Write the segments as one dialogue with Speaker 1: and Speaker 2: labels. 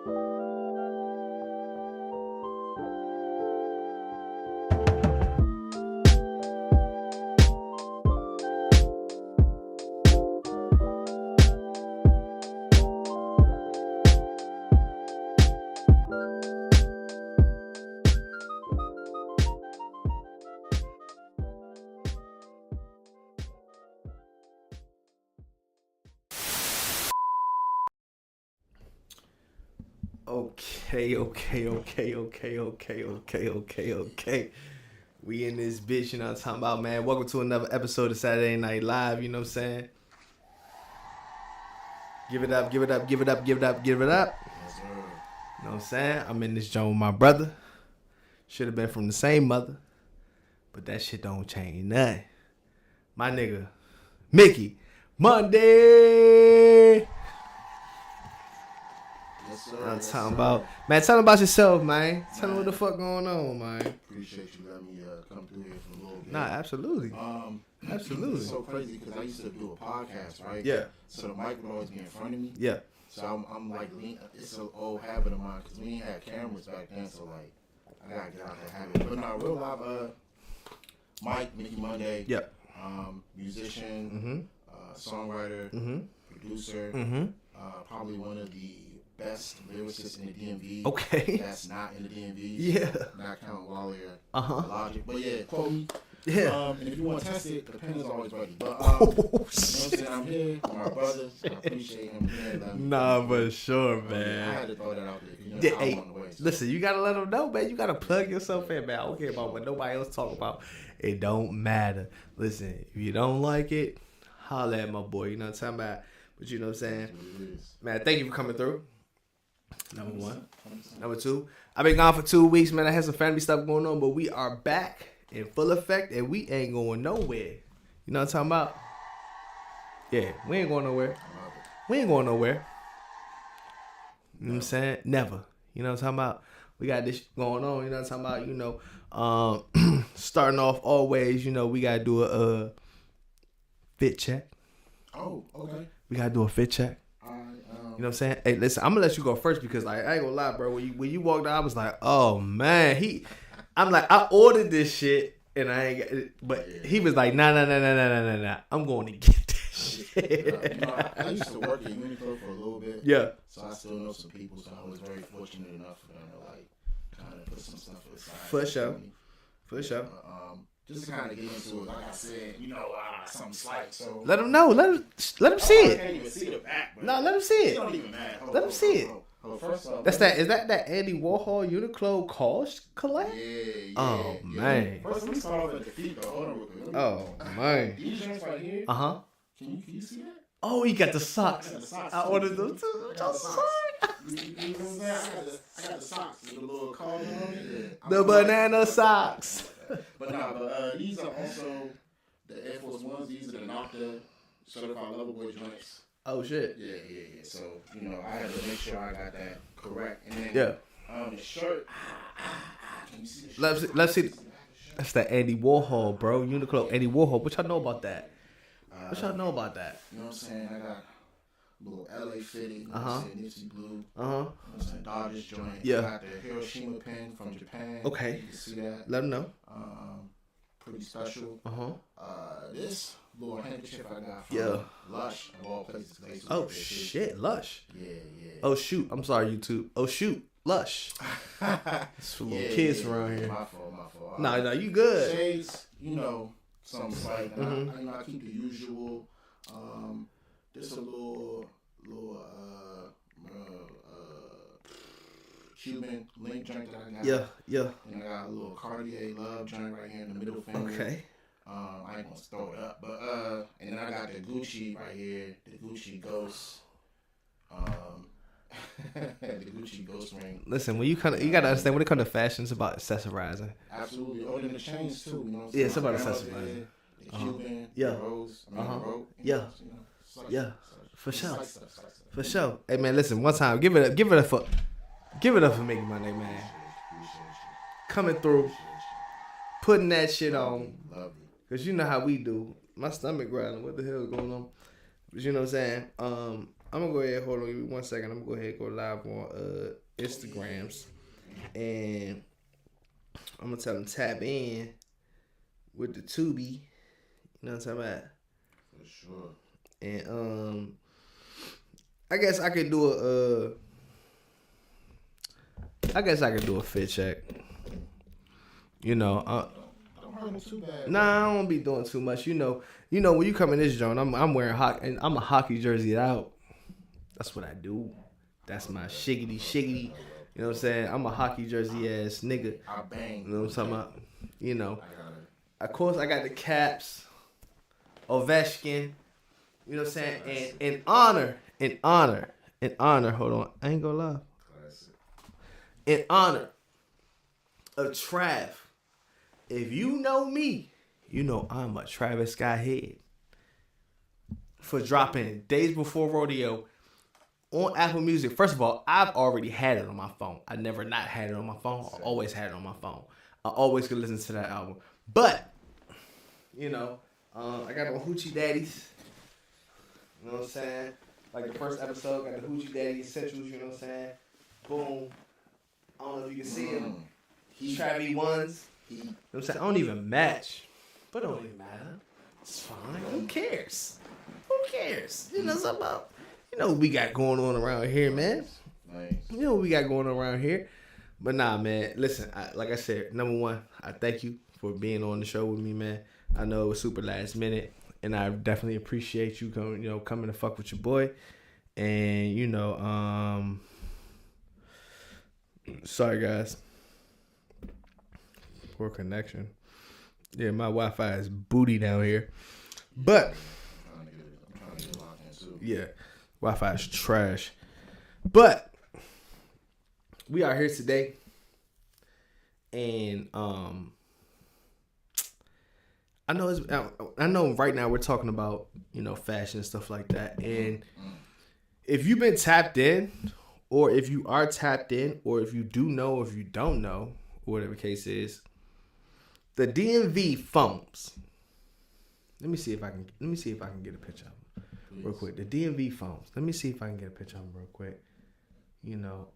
Speaker 1: Okay. We in this bitch, you know what I'm talking about, man. Welcome to another episode of Saturday Night Live, you know what I'm saying? Give it up.
Speaker 2: Yes, sir.
Speaker 1: You know what I'm saying? I'm in this joint with my brother. Should have been from the same mother, but that shit don't change nothing. My nigga, Mickey, Monday.
Speaker 2: Yes, sir.
Speaker 1: I'm talking about, man. Tell them about yourself, man. Tell them what the fuck going on, man.
Speaker 2: Appreciate you letting me come through here for a little bit.
Speaker 1: Nah, absolutely. Absolutely.
Speaker 2: It's so crazy because I used to do a podcast, right?
Speaker 1: Yeah.
Speaker 2: So the mic would always be in front of me.
Speaker 1: Yeah.
Speaker 2: So I'm like, it's an old habit of mine because we ain't had cameras back then. So like, I gotta get out that habit. But no, real live. Mike, Mickey Monday.
Speaker 1: Yeah.
Speaker 2: Musician. Songwriter. Producer. Probably one of the best lyricists in the DMV.
Speaker 1: Okay.
Speaker 2: That's not in the DMV.
Speaker 1: Yeah.
Speaker 2: Not counting Lawyer.
Speaker 1: Uh-huh.
Speaker 2: Logic. But yeah, quote me.
Speaker 1: Yeah.
Speaker 2: And if you want to test it, the pen is always ready. But you know what I'm saying? I'm here with my brothers. I appreciate him here.
Speaker 1: Nah, for sure, man.
Speaker 2: I had to throw that out there. You know,
Speaker 1: Yeah,
Speaker 2: I'm
Speaker 1: hey,
Speaker 2: on the way. So.
Speaker 1: listen, you gotta let them know, man. You gotta plug yourself in, man. I don't care about what nobody else talk about. It don't matter. Listen, if you don't like it, holla at my boy. You know what I'm talking about? But you know what I'm saying? Man, thank you for coming through. Number one. Number two, I've been gone for 2 weeks, man. I had some family stuff going on, but we are back in full effect, and we ain't going nowhere. You know what I'm talking about? Yeah, we ain't going nowhere. We ain't going nowhere. You know what I'm saying? Never. You know what I'm talking about? We got this going on. You know what I'm talking about? You know, starting off always, you know, we got to do a fit check.
Speaker 2: Oh, okay.
Speaker 1: We got to do a fit check. You know what I'm saying? Hey, listen, I'm gonna let you go first because like I ain't gonna lie, bro. When you walked out, I was like, oh man, I'm like, I ordered this shit and I ain't got it, but he was like, nah. I'm going to get this shit.
Speaker 2: You know, I used to work at Uniqlo for a little bit.
Speaker 1: Yeah.
Speaker 2: So I still know some people, so I was very fortunate enough for them to like kind of put some stuff aside.
Speaker 1: For sure.
Speaker 2: Just to kind of get into it, like I said, you know, something slight. So
Speaker 1: Let him know. Let him see
Speaker 2: I
Speaker 1: it.
Speaker 2: can't even see the back. But
Speaker 1: No, let him see it.
Speaker 2: it don't even matter.
Speaker 1: Let him see it.
Speaker 2: First off,
Speaker 1: Is that Andy Warhol Uniqlo Kosh collab?
Speaker 2: Yeah.
Speaker 1: Oh, man.
Speaker 2: First, let me start off at the feet though. Hold on real quick.
Speaker 1: Oh man.
Speaker 2: These joints right here.
Speaker 1: Uh-huh.
Speaker 2: Can you see that?
Speaker 1: Oh, he got the socks.
Speaker 2: I got the socks,
Speaker 1: I
Speaker 2: too.
Speaker 1: ordered them too.
Speaker 2: I got the socks. You know what I'm saying? I got the socks with a little collar on it.
Speaker 1: The banana socks.
Speaker 2: But these are also the Air Force Ones. These are the Nocta certified lover boy joints.
Speaker 1: Oh shit.
Speaker 2: Yeah. So, you know, I had to make sure I got that correct. And then,
Speaker 1: Yeah.
Speaker 2: the shirt. Can you see the shirt?
Speaker 1: Let's see. That's the Andy Warhol, bro. Uniqlo Andy Warhol. What y'all know about that? What y'all know about that?
Speaker 2: You know what I'm saying? I got a little LA fitting. You know
Speaker 1: Uh-huh.
Speaker 2: what I'm saying? Nipsey Blue. You
Speaker 1: Uh-huh.
Speaker 2: know what I'm saying? Dodgers joint.
Speaker 1: Yeah.
Speaker 2: I got the Hiroshima pen from Japan.
Speaker 1: Okay.
Speaker 2: You can see that.
Speaker 1: Let them know.
Speaker 2: Pretty special.
Speaker 1: Uh-huh.
Speaker 2: This little handkerchief I got from
Speaker 1: Yeah.
Speaker 2: Lush of all places. They
Speaker 1: Oh
Speaker 2: super shit.
Speaker 1: shit, Lush.
Speaker 2: Yeah.
Speaker 1: Oh shoot. I'm sorry, YouTube. Oh shoot, Lush. It's for little kids around here.
Speaker 2: My fault.
Speaker 1: Nah, you good.
Speaker 2: Shades, you know, some slight. I keep the usual. Just a little Cuban link joint that I got.
Speaker 1: Yeah.
Speaker 2: And I got a little Cartier love joint right here in the middle finger.
Speaker 1: Okay.
Speaker 2: I ain't gonna throw it up, but and then I got the Gucci right here, the Gucci Ghost. The Gucci Ghost ring.
Speaker 1: Listen, you gotta understand when it comes to fashion, it's about accessorizing.
Speaker 2: Absolutely. Oh, and the chains too. You know what I'm saying?
Speaker 1: Yeah, it's about
Speaker 2: My grandmother
Speaker 1: accessorizing.
Speaker 2: did The Cuban,
Speaker 1: Yeah.
Speaker 2: the rose, the rope.
Speaker 1: Yeah.
Speaker 2: Slice,
Speaker 1: Yeah.
Speaker 2: slice.
Speaker 1: For sure.
Speaker 2: Slice stuff.
Speaker 1: For sure. Hey man, listen, one time, give it up for Mickey Monday, man.
Speaker 2: Appreciate
Speaker 1: Coming through, putting that shit on.
Speaker 2: you. Love you.
Speaker 1: Cause you know how we do. My stomach growling. What the hell is going on? But you know what I'm saying? I'm gonna go ahead. Hold on, give me 1 second. I'm gonna go ahead and go live on Instagrams, and I'm gonna tell them tap in with the Tubi. You know what I'm talking about?
Speaker 2: For sure.
Speaker 1: And I guess I could do a fit check. You know,
Speaker 2: don't hurt them too bad.
Speaker 1: nah, I don't be doing too much. You know, when you come in this joint, I'm wearing hockey, and I'm a hockey jersey out. That's what I do. That's my shiggity. You know what I'm saying? I'm a hockey jersey ass nigga.
Speaker 2: I bang.
Speaker 1: You know what I'm talking about? You know, of course I got the caps, Ovechkin. You know what I'm saying? And in honor. Hold on, I ain't gonna lie. In honor of Trav. If you know me, you know I'm a Travis Scott head. For dropping Days Before Rodeo on Apple Music. First of all, I've already had it on my phone. I never not had it on my phone. I always had it on my phone. I always could listen to that album. But, you know, I got my Hoochie Daddies. You know what I'm saying? Like the first episode, got the Hoochie Daddy Essentials, you know what I'm saying? Boom. I don't know if you can see him. Travie ones. You know what I'm saying? I don't even match. But it don't even matter. It's fine. Who cares? You know something about, you know what we got going on around here, man.
Speaker 2: Nice.
Speaker 1: You know what we got going on around here. But nah, man. Listen, like I said, number one, I thank you for being on the show with me, man. I know it was super last minute. And I definitely appreciate you coming to fuck with your boy. And, you know, sorry guys. Poor connection. Yeah, my Wi-Fi is booty down here. But
Speaker 2: I'm trying to get locked in too.
Speaker 1: yeah, Wi-Fi is trash. But we are here today. And I know right now we're talking about, you know, fashion and stuff like that. And if you've been tapped in, or if you are tapped in, or if you do know, or if you don't know, or whatever the case is, the DMV phones. Let me see if I can get a picture of them real quick. The DMV phones. Let me see if I can get a picture of them real quick. You know,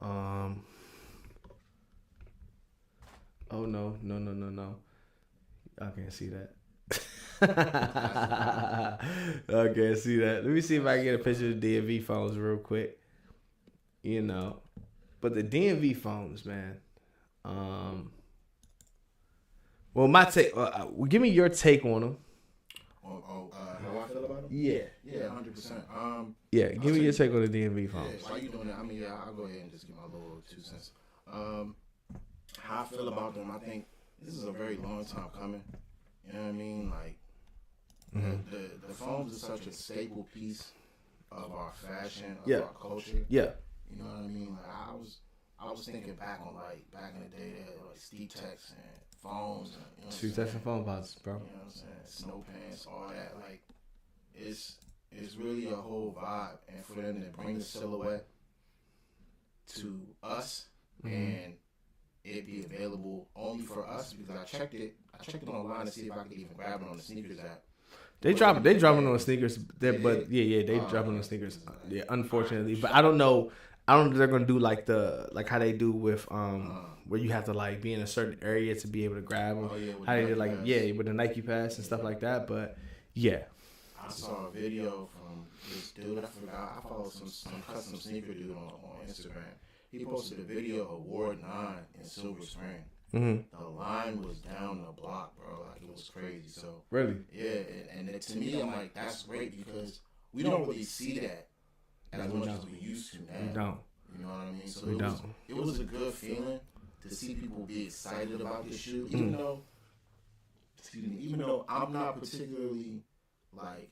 Speaker 1: oh no. I can't see that. I can't see that. Let me see if I can get a picture of the DMV phones real quick. You know, but the DMV phones, man. Well, my take. Give me your take on them.
Speaker 2: How I feel about them?
Speaker 1: Yeah.
Speaker 2: Yeah, 100%.
Speaker 1: Yeah, give me your take on the DMV phones.
Speaker 2: Yeah, why you doing that? I mean, yeah, I'll go ahead and just give my little 2 cents. How I feel about them, I think this is a very long time coming. You know what I mean? Like, the phones are such a staple piece of our fashion, of our culture.
Speaker 1: Yeah.
Speaker 2: You know what I mean? Like, I was thinking back on, like, back in the day, they had, like, Steve Tex and phones. And, you know
Speaker 1: Steve Tex and phone boxes, bro.
Speaker 2: You know what I'm saying? Snow pants, all that. Like, it's really a whole vibe. And for them to bring the silhouette to us and it be available only for us, because I checked it online to see if I could even grab it on the sneakers app. They dropping
Speaker 1: on sneakers, they dropping on sneakers. Yeah, unfortunately, but I don't know if they're gonna do like how they do with where you have to like be in a certain area to be able to grab them. How they did with the Nike Pass and stuff like that. But yeah,
Speaker 2: I saw a video from this dude. I forgot. I follow some custom sneaker dude on Instagram. He posted a video of Ward 9 in Silver Spring. The line was down the block, bro. Like, it was crazy. So
Speaker 1: really,
Speaker 2: yeah. And to me, I'm like, that's great, because we don't really see that as much as we used to now.
Speaker 1: We don't.
Speaker 2: You know what I mean? So it was a good feeling to see people be excited about this shoe, even though I'm not particularly like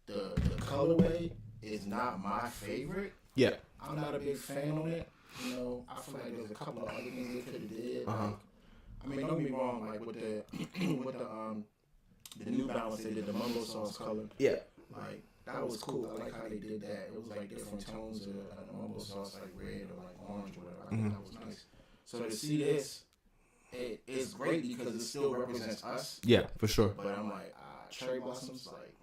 Speaker 2: the colorway is not my favorite.
Speaker 1: Yeah,
Speaker 2: I'm not a big fan on it. You know, I feel like there's a couple of other things they could have did. Like, I mean, don't get me wrong. Like with the New Balance, they did the Mumbo Sauce color.
Speaker 1: Yeah,
Speaker 2: like that was cool. I like how they did that. It was like different tones of the Mumbo Sauce, like red or like orange or whatever. I think that was nice. So to see this, it's great because it still represents us.
Speaker 1: Yeah, for sure.
Speaker 2: But I'm like, cherry blossoms, like,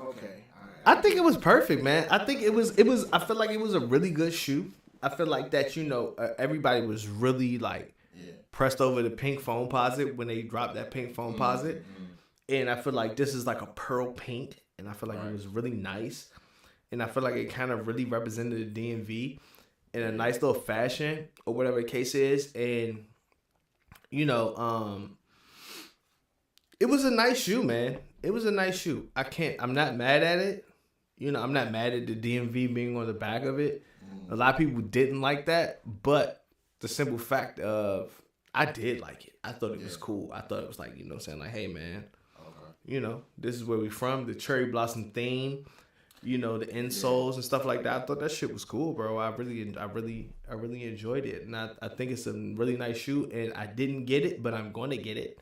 Speaker 2: Okay.
Speaker 1: I think it was perfect, man. I think it was. I feel like it was a really good shoe. I feel like that, everybody was really like pressed over the pink foam posit when they dropped that pink foam posit. And I feel like this is like a pearl pink. And I feel like it was really nice. And I feel like it kind of really represented the DMV in a nice little fashion or whatever the case is. And, it was a nice shoe, man. It was a nice shoe. I'm not mad at it. I'm not mad at the DMV being on the back of it. A lot of people didn't like that, but the simple fact of I did like it. I thought it was cool. I thought it was like, saying like, hey man, this is where we from, the cherry blossom theme, the insoles and stuff like that. I thought that shit was cool, bro. I really enjoyed it. And I think it's a really nice shoe, and I didn't get it, but I'm going to get it.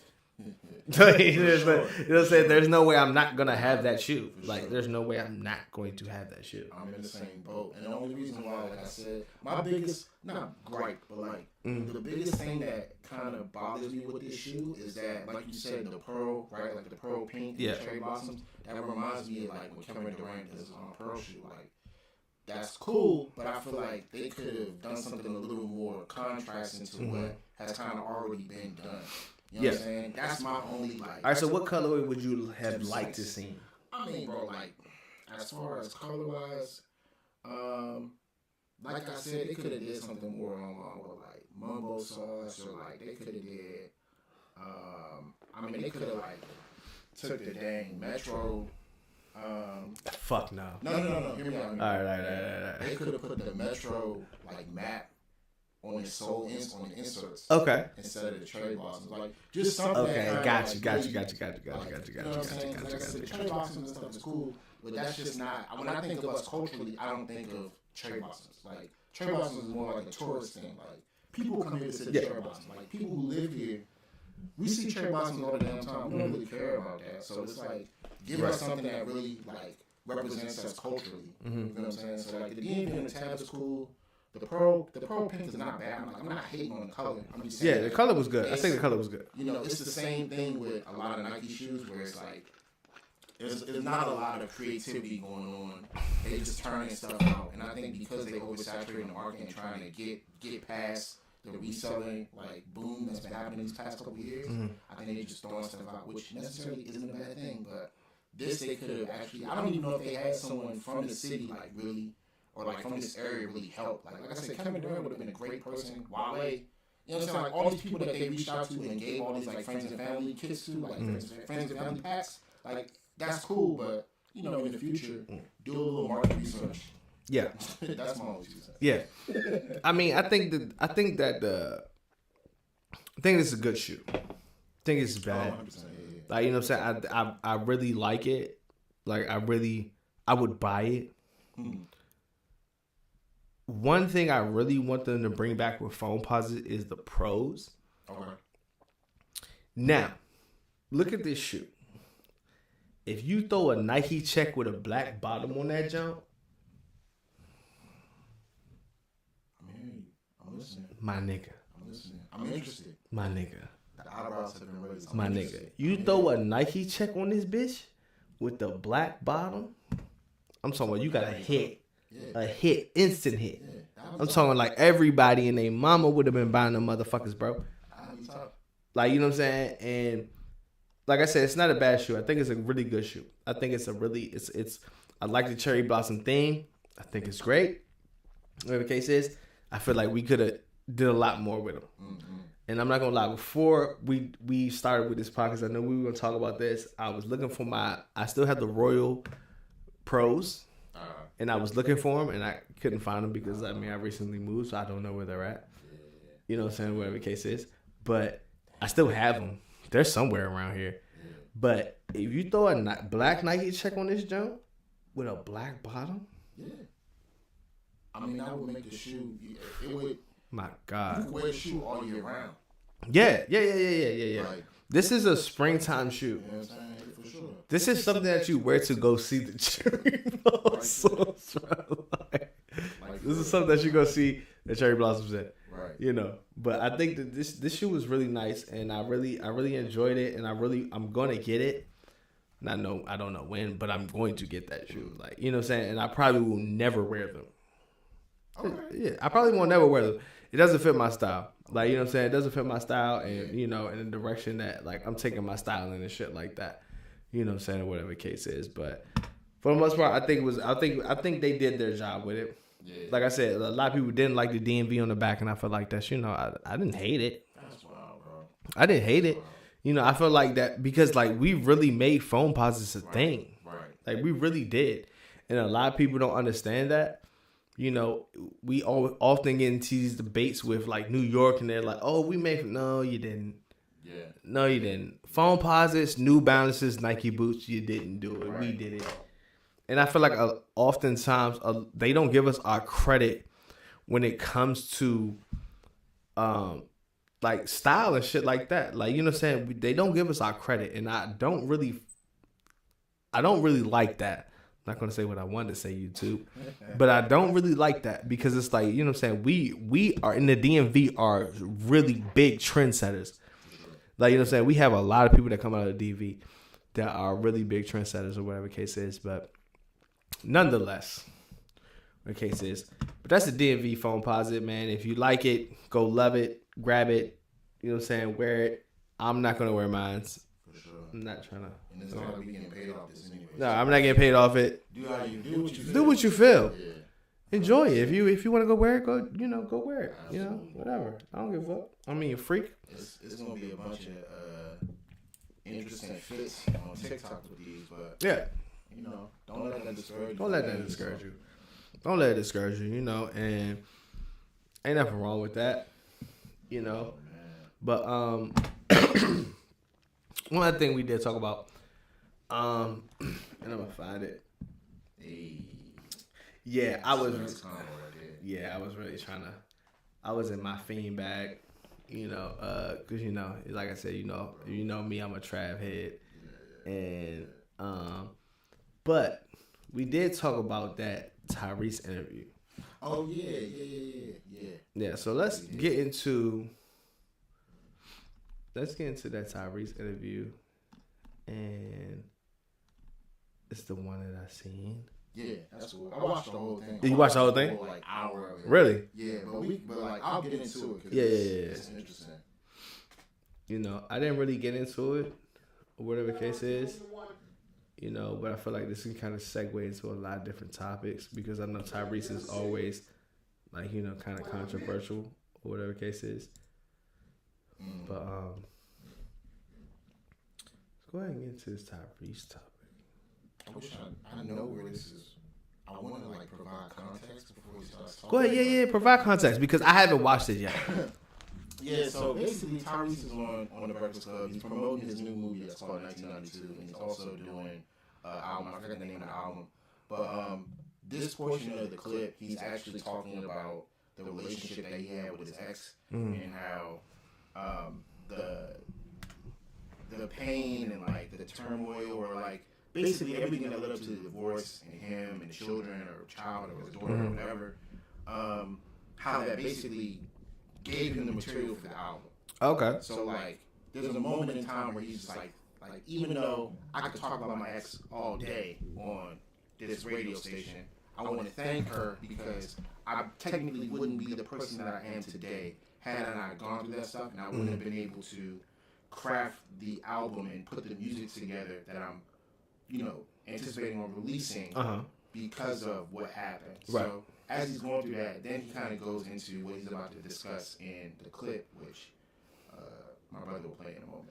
Speaker 1: There's no way I'm not gonna have that shoe. There's no way I'm not going to have that shoe.
Speaker 2: I'm in the same boat, and the only reason why, like I said, my biggest, not gripe, but the biggest thing that kind of bothers me with this shoe is that, like you said, the pearl, right, like the pearl pink, the cherry blossoms. That reminds me of when Kevin Durant does a pearl shoe. That's cool, but I feel like they could have done something a little more contrasting to what has kind of already been done. You know what I'm saying? That's my only
Speaker 1: All right, so what colorway would you have liked to see?
Speaker 2: I mean, bro, as far as color wise, like I said, they could have did something more along with mumbo sauce, or they could have did. They could have took the dang Metro.
Speaker 1: Fuck no.
Speaker 2: No. Hear me out.
Speaker 1: All right.
Speaker 2: They could have put the Metro matte on the sole on the inserts.
Speaker 1: Okay.
Speaker 2: Instead of the cherry blossoms, just something.
Speaker 1: Okay, got you.
Speaker 2: You know what I'm saying? The cherry blossoms and stuff is cool, but that's just not. When I think of us culturally, I don't think of cherry blossoms. Cherry blossoms is more like a tourist thing. People come here to see cherry blossoms. People who live here, we see cherry blossoms all the damn time. We don't really care about that. So it's give us something that really represents us culturally. You know what I'm saying? So the DMV and the tab is cool. The pearl pink is not bad. I'm not hating on the color. I'm just saying.
Speaker 1: Yeah, the color was good. I think the color was good.
Speaker 2: It's the same thing with a lot of Nike shoes where it's there's not a lot of creativity going on. They just turning stuff out, and I think because they oversaturating the market and trying to get past the reselling boom that's been happening these past couple of years, I think they just throwing stuff out, which necessarily isn't a bad thing. But this they could have actually. I don't even know if they had someone from the city really. Or from this area really helped. Like I said, Kevin Durant would have been a great person. Wale, you know what I'm saying? All these people that they reached out to and gave all these friends and family kits to, friends and family packs. That's cool, but in the future, do a little market research.
Speaker 1: Yeah,
Speaker 2: that's my only 2 cents.
Speaker 1: Yeah, I think it's a good shoe. I think it's bad.
Speaker 2: 100%,
Speaker 1: yeah. You know what I'm saying? I really like it. I would buy it. One thing I really want them to bring back with foam posit is the pros.
Speaker 2: Okay.
Speaker 1: Now, look at this shoe. If you throw a Nike check with a black bottom on that jump,
Speaker 2: I'm listening.
Speaker 1: My nigga.
Speaker 2: I'm listening. I'm interested.
Speaker 1: My nigga.
Speaker 2: The eyebrows have been raised.
Speaker 1: My nigga. You throw a Nike check on this bitch with the black bottom, I'm talking about you got a hit. Yeah. A hit, instant hit. Yeah, I'm talking everybody and their mama would have been buying them motherfuckers, bro. You know what I'm saying? And like I said, it's not a bad shoe. I think it's a really good shoe. I think it's a really, it's I like the cherry blossom theme. I think it's great. Whatever the case is, I feel like we could have did a lot more with them. Mm-hmm. And I'm not gonna lie, before we started with this podcast, I know we were gonna talk about this. I was looking for I still have the Royal Pros. And I was looking for them, and I couldn't find them because, I recently moved, so I don't know where they're at. You know what I'm saying? Whatever the case is. But I still have them. They're somewhere around here. But if you throw a black Nike check on this jump with a black bottom.
Speaker 2: Yeah. That would make the shoe. It would.
Speaker 1: My God.
Speaker 2: You could wear the shoe all year round.
Speaker 1: Yeah. This is a springtime shoe.
Speaker 2: You know what I'm saying? For sure.
Speaker 1: This is something that you wear to go see the cherry blossoms. This is something that you go see the cherry blossoms in.
Speaker 2: Right.
Speaker 1: But I think that this shoe was really nice, and I really enjoyed it, and I'm gonna get it. I don't know when, but I'm going to get that shoe. Like, you know what I'm saying? And I probably will never wear them. Okay. Yeah, I probably won't never wear them. It doesn't fit my style. Like, you know what I'm saying? It doesn't fit my style, and, you know, in the direction that, like, I'm taking my style in and shit like that. You know what I'm saying? Or whatever the case is. But for the most part, I think they did their job with it. Yeah. Like I said, a lot of people didn't like the DMV on the back, and I feel like that's, you know, I didn't hate it.
Speaker 2: That's wild, bro.
Speaker 1: I didn't hate it. You know, I feel like that because, like, we really made phone posits a thing.
Speaker 2: Right.
Speaker 1: Like, we really did. And a lot of people don't understand that. You know, we often get into these debates with, like, New York, and they're like, oh, we made... No, you didn't.
Speaker 2: Yeah.
Speaker 1: No, you didn't. Phone posits, New Balances, Nike boots, you didn't do it. Right. We did it. And I feel like oftentimes they don't give us our credit when it comes to... like style and shit like that. Like, you know what I'm saying? They don't give us our credit, and I don't really like that. I'm not gonna say what I wanted to say, YouTube, but I don't really like that because it's like, you know what I'm saying? We are in the DMV are really big trendsetters. Like, you know what I'm saying? We have a lot of people that come out of the DMV that are really big trendsetters or whatever the case is, but nonetheless, the case is. But that's the DMV phone posit, man. If you like it, go love it. Grab it, you know what I'm saying? Wear it. I'm not gonna wear mine.
Speaker 2: For sure.
Speaker 1: I'm not trying to.
Speaker 2: And it's not like we getting paid off this anyway.
Speaker 1: No, I'm not getting paid off it.
Speaker 2: Do how you do what you feel.
Speaker 1: Do what you feel.
Speaker 2: Yeah.
Speaker 1: Enjoy it. If you want to go wear it, go wear it.
Speaker 2: Absolutely.
Speaker 1: You know, whatever. I don't give a fuck. I mean, you freak.
Speaker 2: It's gonna be a bunch of interesting fits on TikTok with these, but
Speaker 1: yeah,
Speaker 2: you know, don't let that discourage you.
Speaker 1: Don't let that discourage you. Don't let it discourage you. You know, and ain't nothing wrong with that. You know, but one other thing we did talk about, and I'm gonna find it. Yeah, I was really trying to. I was in my fiend bag, you know, cause you know, like I said, you know me, I'm a trap head, and but we did talk about that Tyrese interview.
Speaker 2: Oh yeah.
Speaker 1: Yeah, so let's get into that Tyrese interview, and it's the one that I seen.
Speaker 2: Yeah, that's cool. I watched the whole thing.
Speaker 1: Did you watch the whole thing?
Speaker 2: Like hour of it.
Speaker 1: Really?
Speaker 2: Yeah, but like I'll get into it. Cause
Speaker 1: yeah.
Speaker 2: It's interesting.
Speaker 1: You know, I didn't really get into it, or whatever the case is. You know, but I feel like this can kind of segue into a lot of different topics because I know Tyrese is always, like, you know, kind of controversial or whatever the case is. But let's go ahead and get into this Tyrese topic.
Speaker 2: I wish I know where this is. I want to like provide context before we start talking.
Speaker 1: Go ahead, yeah, provide context because I haven't watched it yet.
Speaker 2: Yeah, so basically Tyrese is on the Breakfast Club. He's promoting his new movie that's called 1992, and he's also doing an album. I forget the name of the album, but this portion of the clip, he's actually talking about the relationship that he had with his ex and how the pain and like the turmoil or like basically everything that led up to the divorce and him and the children or child or his daughter or whatever, how that basically gave him the material for the album.
Speaker 1: Okay.
Speaker 2: So like, there's a moment in time where he's just like even though I could talk about my ex all day on this radio station, I want to thank her because I technically wouldn't be the person that I am today had I not gone through that stuff, and I wouldn't have been able to craft the album and put the music together that I'm, you know, anticipating on releasing because of what happened.
Speaker 1: Right.
Speaker 2: So as he's going through that, then he kind of goes into what he's about to discuss in the clip, which my brother will play in a moment.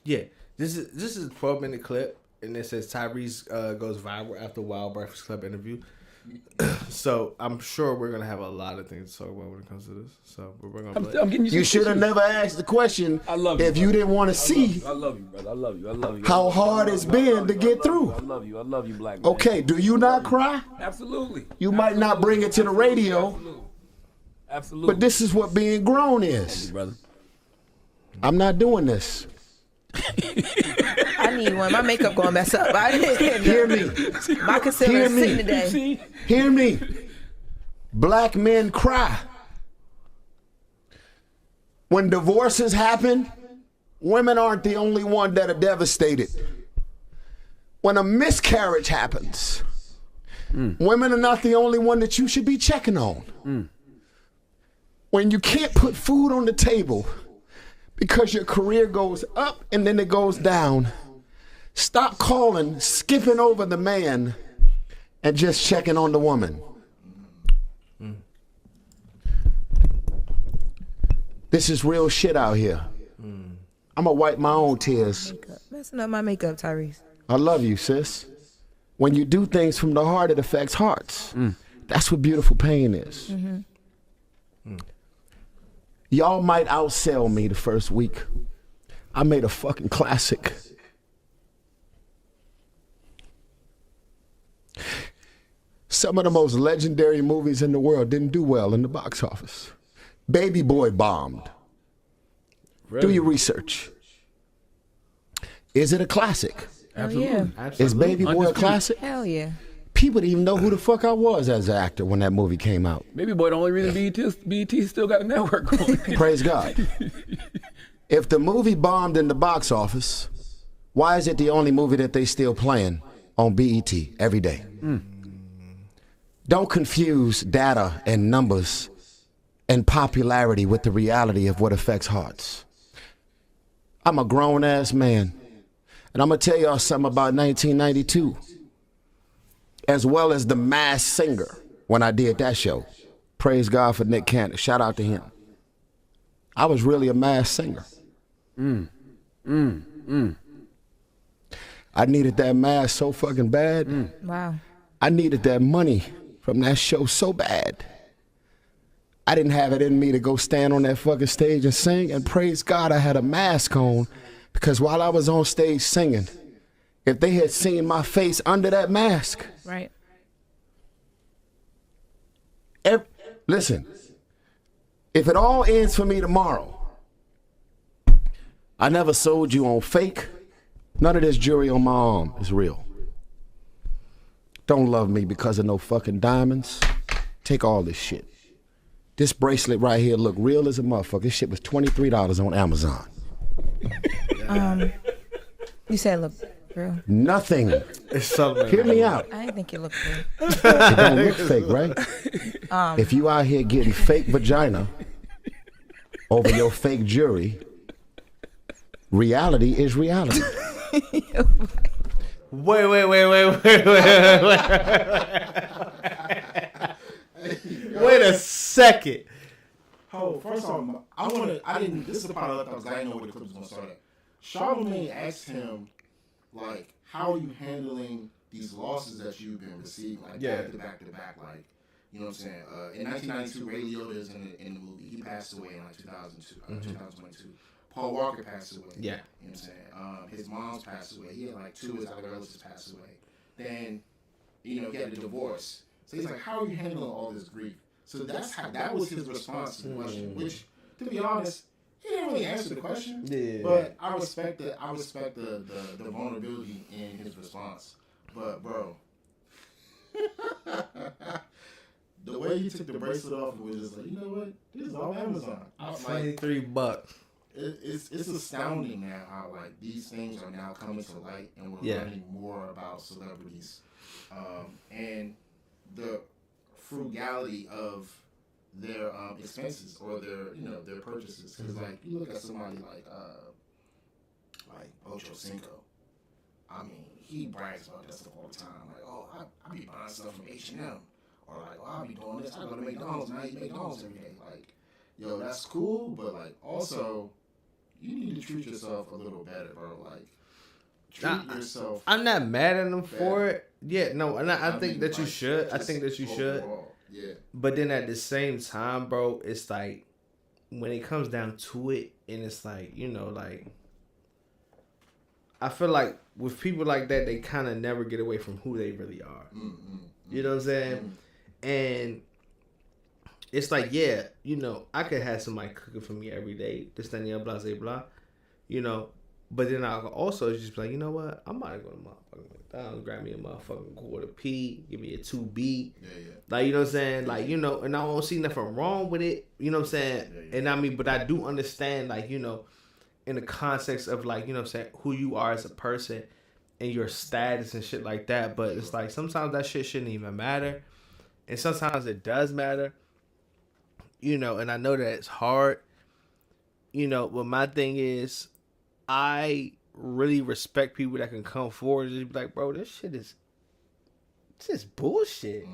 Speaker 1: Yeah, this is a 12-minute clip, and it says Tyrese goes viral after Wild Breakfast Club interview. So I'm sure we're gonna have a lot of things to talk about when it comes to this. So we're gonna play.
Speaker 3: You should have never asked the question.
Speaker 4: I love you,
Speaker 3: if you didn't want to see.
Speaker 4: I love you, brother. I love you. I love you.
Speaker 3: How hard it's been to get through.
Speaker 4: I love you. I love you, black man.
Speaker 3: Okay, do you not cry?
Speaker 4: Absolutely.
Speaker 3: You might not bring it to the radio.
Speaker 4: Absolutely.
Speaker 3: But this is what being grown is.
Speaker 4: Brother.
Speaker 3: I'm not doing this.
Speaker 5: I need one. My makeup gonna mess up.
Speaker 3: Hear me.
Speaker 5: My concealer is sitting today.
Speaker 3: Hear me. Black men cry. When divorces happen, women aren't the only one that are devastated. when a miscarriage happens, women are not the only one that you should be checking on. When you can't put food on the table because your career goes up and then it goes down, stop calling, skipping over the man, and just checking on the woman. This is real shit out here. I'm gonna wipe my own tears.
Speaker 5: Messing up my makeup, Tyrese.
Speaker 3: I love you, sis. When you do things from the heart, it affects hearts. That's what beautiful pain is. Y'all might outsell me the first week. I made a fucking classic. Some of the most legendary movies in the world didn't do well in the box office. Baby Boy bombed. Really? Do your research. Is it a classic?
Speaker 5: Absolutely. Yeah.
Speaker 3: Is Baby Boy a classic?
Speaker 5: Hell yeah.
Speaker 3: People didn't even know who the fuck I was as an actor when that movie came out.
Speaker 4: Baby Boy, the only reason BET still got a network going.
Speaker 3: Praise God. If the movie bombed in the box office, why is it the only movie that they still playing on BET every day? Don't confuse data and numbers and popularity with the reality of what affects hearts. I'm a grown-ass man, and I'm going to tell y'all something about 1992, as well as The Masked Singer when I did that show. Praise God for Nick Cannon. Shout out to him. I was really a masked singer. I needed that mask so fucking bad.
Speaker 5: Wow.
Speaker 3: I needed that money from that show so bad. I didn't have it in me to go stand on that fucking stage and sing, and praise God I had a mask on, because while I was on stage singing, if they had seen my face under that mask.
Speaker 5: Right.
Speaker 3: Listen, if it all ends for me tomorrow, I never sold you on fake. None of this jewelry on my arm is real. Don't love me because of no fucking diamonds. Take all this shit. This bracelet right here look real as a motherfucker. This shit was $23 on Amazon.
Speaker 5: You said look real.
Speaker 3: Nothing.
Speaker 1: It's something.
Speaker 3: Hear me out.
Speaker 5: I didn't think it looked real.
Speaker 3: It don't look fake, right? If you out here getting fake vagina over your fake jewelry, reality is reality.
Speaker 1: Wait a second.
Speaker 2: Oh, first of all, this is the part I left out because I didn't know where the clip was going to start at. Charlamagne asked him, like, how are you handling these losses that you've been receiving, like, back to back, like, you know what I'm saying? In 1992, Ray Liotta is in the movie. He passed away in, like, 2022. Paul Walker passed away.
Speaker 1: Yeah.
Speaker 2: You know what I'm saying? His mom's passed away. He had, like, two of his other relatives pass away. Then, you know, he had a divorce. So he's like, how are you handling all this grief? So that was his response to the question, which, to be honest, he didn't really answer the question. Yeah. But I respect the vulnerability in his response. But bro, the way he took the bracelet off and was just like, you know what? This is all Amazon.
Speaker 1: $23.
Speaker 2: It's astounding now how like these things are now coming to light and we're learning more about celebrities, and the frugality of their expenses or their purchases. Because like you look at somebody like Ocho Cinco. I mean, he brags about that stuff all the time. Like, oh, I be buying stuff from H&M, or like, oh, I be doing this. I go to McDonald's and I eat McDonald's every day. Like, yo, that's cool, but like also, you need to treat yourself a little better, bro. Like, treat yourself.
Speaker 1: I'm not mad at him for it. Yeah, no, and I think that you should. I think that you should.
Speaker 2: Yeah.
Speaker 1: But then at the same time, bro, it's like when it comes down to it, and it's like, you know, like I feel like with people like that, they kind of never get away from who they really are. You know what I'm saying? And it's like, yeah, you know, I could have somebody cooking for me every day, this, that, and the other, blah, blah, blah, you know. But then I could also just be like, you know what? I'm about to go to motherfucking McDonald's, grab me a motherfucking quarter P, give me a 2B.
Speaker 2: Yeah.
Speaker 1: Like, you know what I'm saying? Like, you know, and I don't see nothing wrong with it. You know what I'm saying? Yeah. And I mean, but I do understand, like, you know, in the context of like, you know what I'm saying, who you are as a person and your status and shit like that. But it's like sometimes that shit shouldn't even matter, and sometimes it does matter. You know, and I know that it's hard. You know, but my thing is, I really respect people that can come forward and just be like, bro, this shit is just bullshit.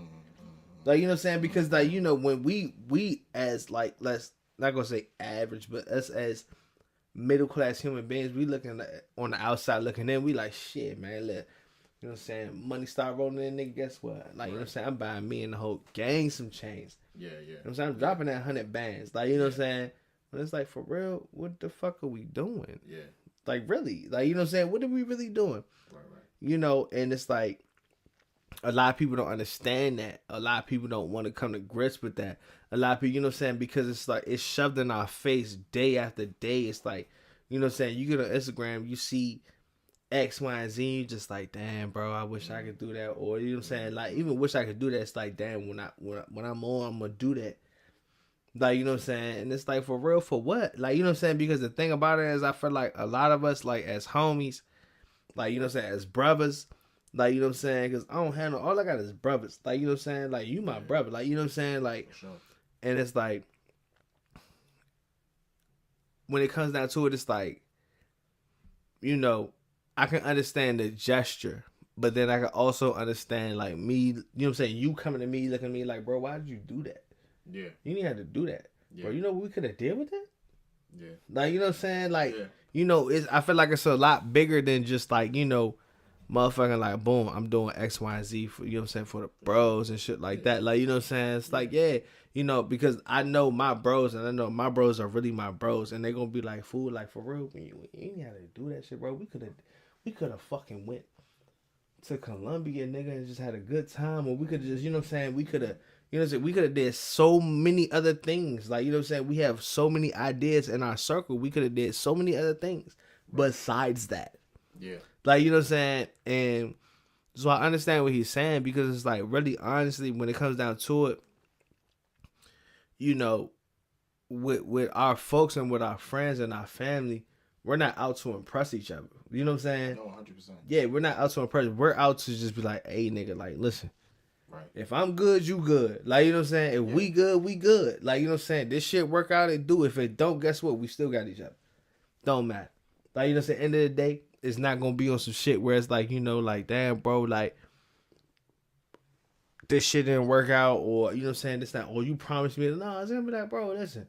Speaker 1: Like, you know what I'm saying? Because, like, you know, when we as, like, let's not gonna say average, but us as middle class human beings, we looking on the outside looking in, we like, shit, man, look, you know what I'm saying? Money start rolling in, nigga, guess what? Like, you know what I'm saying? I'm buying me and the whole gang some chains.
Speaker 2: Yeah.
Speaker 1: You know what I'm saying? I'm dropping that 100 bands. Like, you know what I'm saying? But it's like, for real, what the fuck are we doing?
Speaker 2: Yeah.
Speaker 1: Like, really? Like, you know what I'm saying? What are we really doing?
Speaker 2: Right.
Speaker 1: You know, and it's like, a lot of people don't understand that. A lot of people don't want to come to grips with that. A lot of people, you know what I'm saying? Because it's like, it's shoved in our face day after day. It's like, you know what I'm saying? You get on Instagram, you see X, Y, and Z, you just like, damn, bro, I wish I could do that. Or, you know what I'm saying? Like, even wish I could do that. It's like, damn, when I'm on, I'm going to do that. Like, you know what I'm saying? And it's like, for real, for what? Like, you know what I'm saying? Because the thing about it is, I feel like a lot of us, like, as homies, like, you know what I'm saying, as brothers, like, you know what I'm saying? Because I don't have all I got is brothers. Like, you know what I'm saying? Like, you my brother. Like, you know what I'm saying? Like,
Speaker 2: For sure.
Speaker 1: And it's like, when it comes down to it, it's like, you know, I can understand the gesture, but then I can also understand, like, me, you know what I'm saying? You coming to me, looking at me like, bro, why did you do that?
Speaker 2: Yeah.
Speaker 1: You didn't have to do that.
Speaker 2: Yeah.
Speaker 1: Bro, you know what we could have did with that?
Speaker 2: Yeah.
Speaker 1: Like, you know what I'm saying? Like, you know, I feel like it's a lot bigger than just, like, you know, motherfucking, like, boom, I'm doing X, Y, and Z for, you know what I'm saying, for the bros and shit like that. Like, you know what I'm saying? It's like, yeah, you know, because I know my bros, and I know my bros are really my bros, and they gonna be like, fool, like, for real, you ain't had to do that shit, bro. We could have fucking went to Colombia, nigga, and just had a good time, or we could have just, you know what I'm saying, we could have, you know what I'm saying, we could have did so many other things. Like, you know what I'm saying, we have so many ideas in our circle. We could have did so many other things besides that.
Speaker 2: Yeah.
Speaker 1: Like, you know what I'm saying? And so I understand what he's saying, because it's like, really, honestly, when it comes down to it, you know, with our folks and with our friends and our family, we're not out to impress each other. You know what I'm saying?
Speaker 2: No, 100%.
Speaker 1: Yeah, we're not out to impress. We're out to just be like, hey, nigga, like, listen.
Speaker 2: Right.
Speaker 1: If I'm good, you good. Like, you know what I'm saying? If we good, we good. Like, you know what I'm saying? This shit work out, it do. If it don't, guess what? We still got each other. Don't matter. Like, you know what I'm saying? End of the day, it's not gonna be on some shit where it's like, you know, like, damn, bro, like, this shit didn't work out, or, you know what I'm saying, this, not, or you promised me. No, it's gonna be like, bro, listen,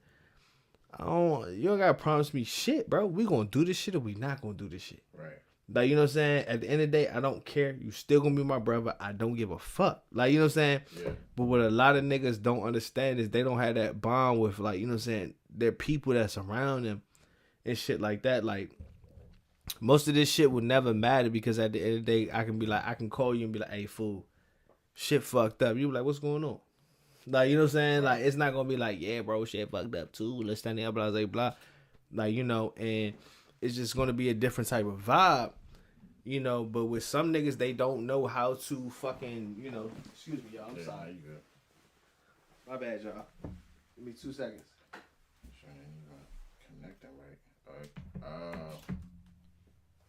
Speaker 1: you don't gotta promise me shit, bro. We gonna do this shit, or we not gonna do this shit.
Speaker 2: Right.
Speaker 1: Like, you know what I'm saying? At the end of the day, I don't care. You still gonna be my brother. I don't give a fuck. Like, you know what I'm saying?
Speaker 2: Yeah.
Speaker 1: But what a lot of niggas don't understand is they don't have that bond with, like, you know what I'm saying, their people that's around them and shit like that. Like, most of this shit would never matter, because at the end of the day, I can be like, I can call you and be like, hey, fool, shit fucked up. You be like, what's going on? Like, you know what I'm saying? Like, it's not gonna be like, yeah, bro, shit fucked up too. Let's stand there, blah, blah, blah. Like, you know, and it's just gonna be a different type of vibe, you know. But with some niggas, they don't know how to fucking, you know. Excuse me, y'all. I'm sorry.
Speaker 2: You good.
Speaker 1: My bad, y'all. Give me 2 seconds.
Speaker 2: Sure, you got connecting right. All right.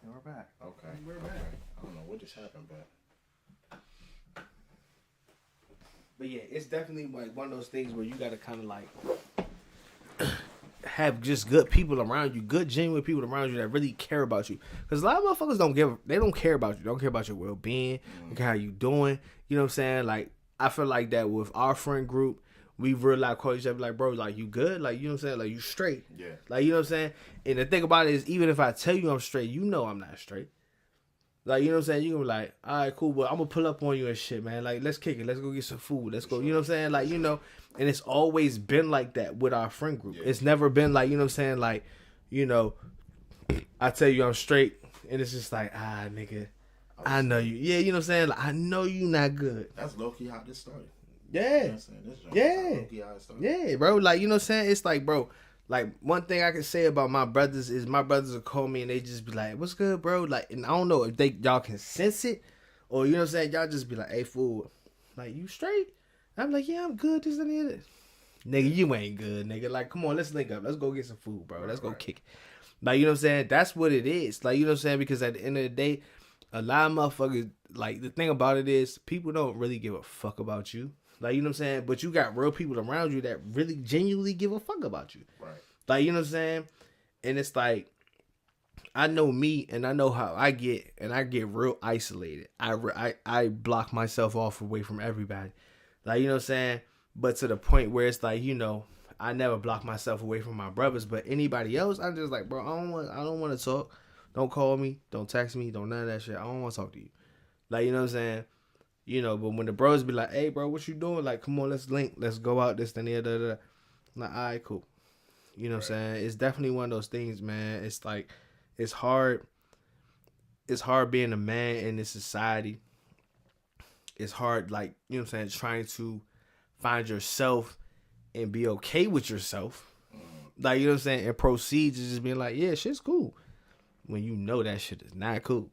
Speaker 1: And we're back.
Speaker 2: Okay.
Speaker 1: We're
Speaker 2: okay.
Speaker 1: back.
Speaker 2: I don't know what just happened, but.
Speaker 1: But yeah, it's definitely like one of those things where you gotta kind of like have just good people around you, good genuine people around you that really care about you. Because a lot of motherfuckers don't care about you. They don't care about your well being, how you doing. You know what I'm saying? Like, I feel like that with our friend group, we really like call each other like, bro, like, you good? Like, you know what I'm saying? Like, you straight?
Speaker 2: Yeah.
Speaker 1: Like, you know what I'm saying? And the thing about it is, even if I tell you I'm straight, you know I'm not straight. Like, you know what I'm saying? You gonna be like, all right, cool, but I'm gonna pull up on you and shit, man. Like, let's kick it. Let's go get some food. Let's go. You know what I'm saying? Like, you know, and it's always been like that with our friend group.
Speaker 2: Yeah.
Speaker 1: It's never been like, you know what I'm saying? Like, you know, I tell you I'm straight, and it's just like, nigga, I know you. Yeah, you know what I'm saying? Like, I know you not good.
Speaker 2: That's low-key how this started.
Speaker 1: Yeah.
Speaker 2: You know what I'm saying? This low-key how it started.
Speaker 1: Yeah, bro. Like, you know what I'm saying? It's like, bro, like, one thing I can say about my brothers is my brothers will call me and they just be like, what's good, bro? Like, and I don't know if y'all can sense it, or, you know what I'm saying? Y'all just be like, hey, fool, like, you straight? I'm like, yeah, I'm good. This and that. Nigga, you ain't good, nigga. Like, come on, let's link up. Let's go get some food, bro. Let's go kick it. Like, you know what I'm saying? That's what it is. Like, you know what I'm saying? Because at the end of the day, a lot of motherfuckers, like, the thing about it is people don't really give a fuck about you. Like, you know what I'm saying? But you got real people around you that really genuinely give a fuck about you.
Speaker 2: Right.
Speaker 1: Like, you know what I'm saying? And it's like, I know me and I know how I get, and I get real isolated. I block myself off away from everybody. Like, you know what I'm saying? But to the point where it's like, you know, I never block myself away from my brothers, but anybody else, I'm just like, bro, I don't want to talk. Don't call me. Don't text me. Don't none of that shit. I don't want to talk to you. Like, you know what I'm saying? You know, but when the bros be like, hey, bro, what you doing? Like, come on, let's link. Let's go out, this, and the other. I'm like, all right, cool. You know what I'm saying? It's definitely one of those things, man. It's like, it's hard. It's hard being a man in this society. It's hard, like, you know what I'm saying, trying to find yourself and be okay with yourself. Like, you know what I'm saying? And proceed to just being like, yeah, shit's cool. When you know that shit is not cool.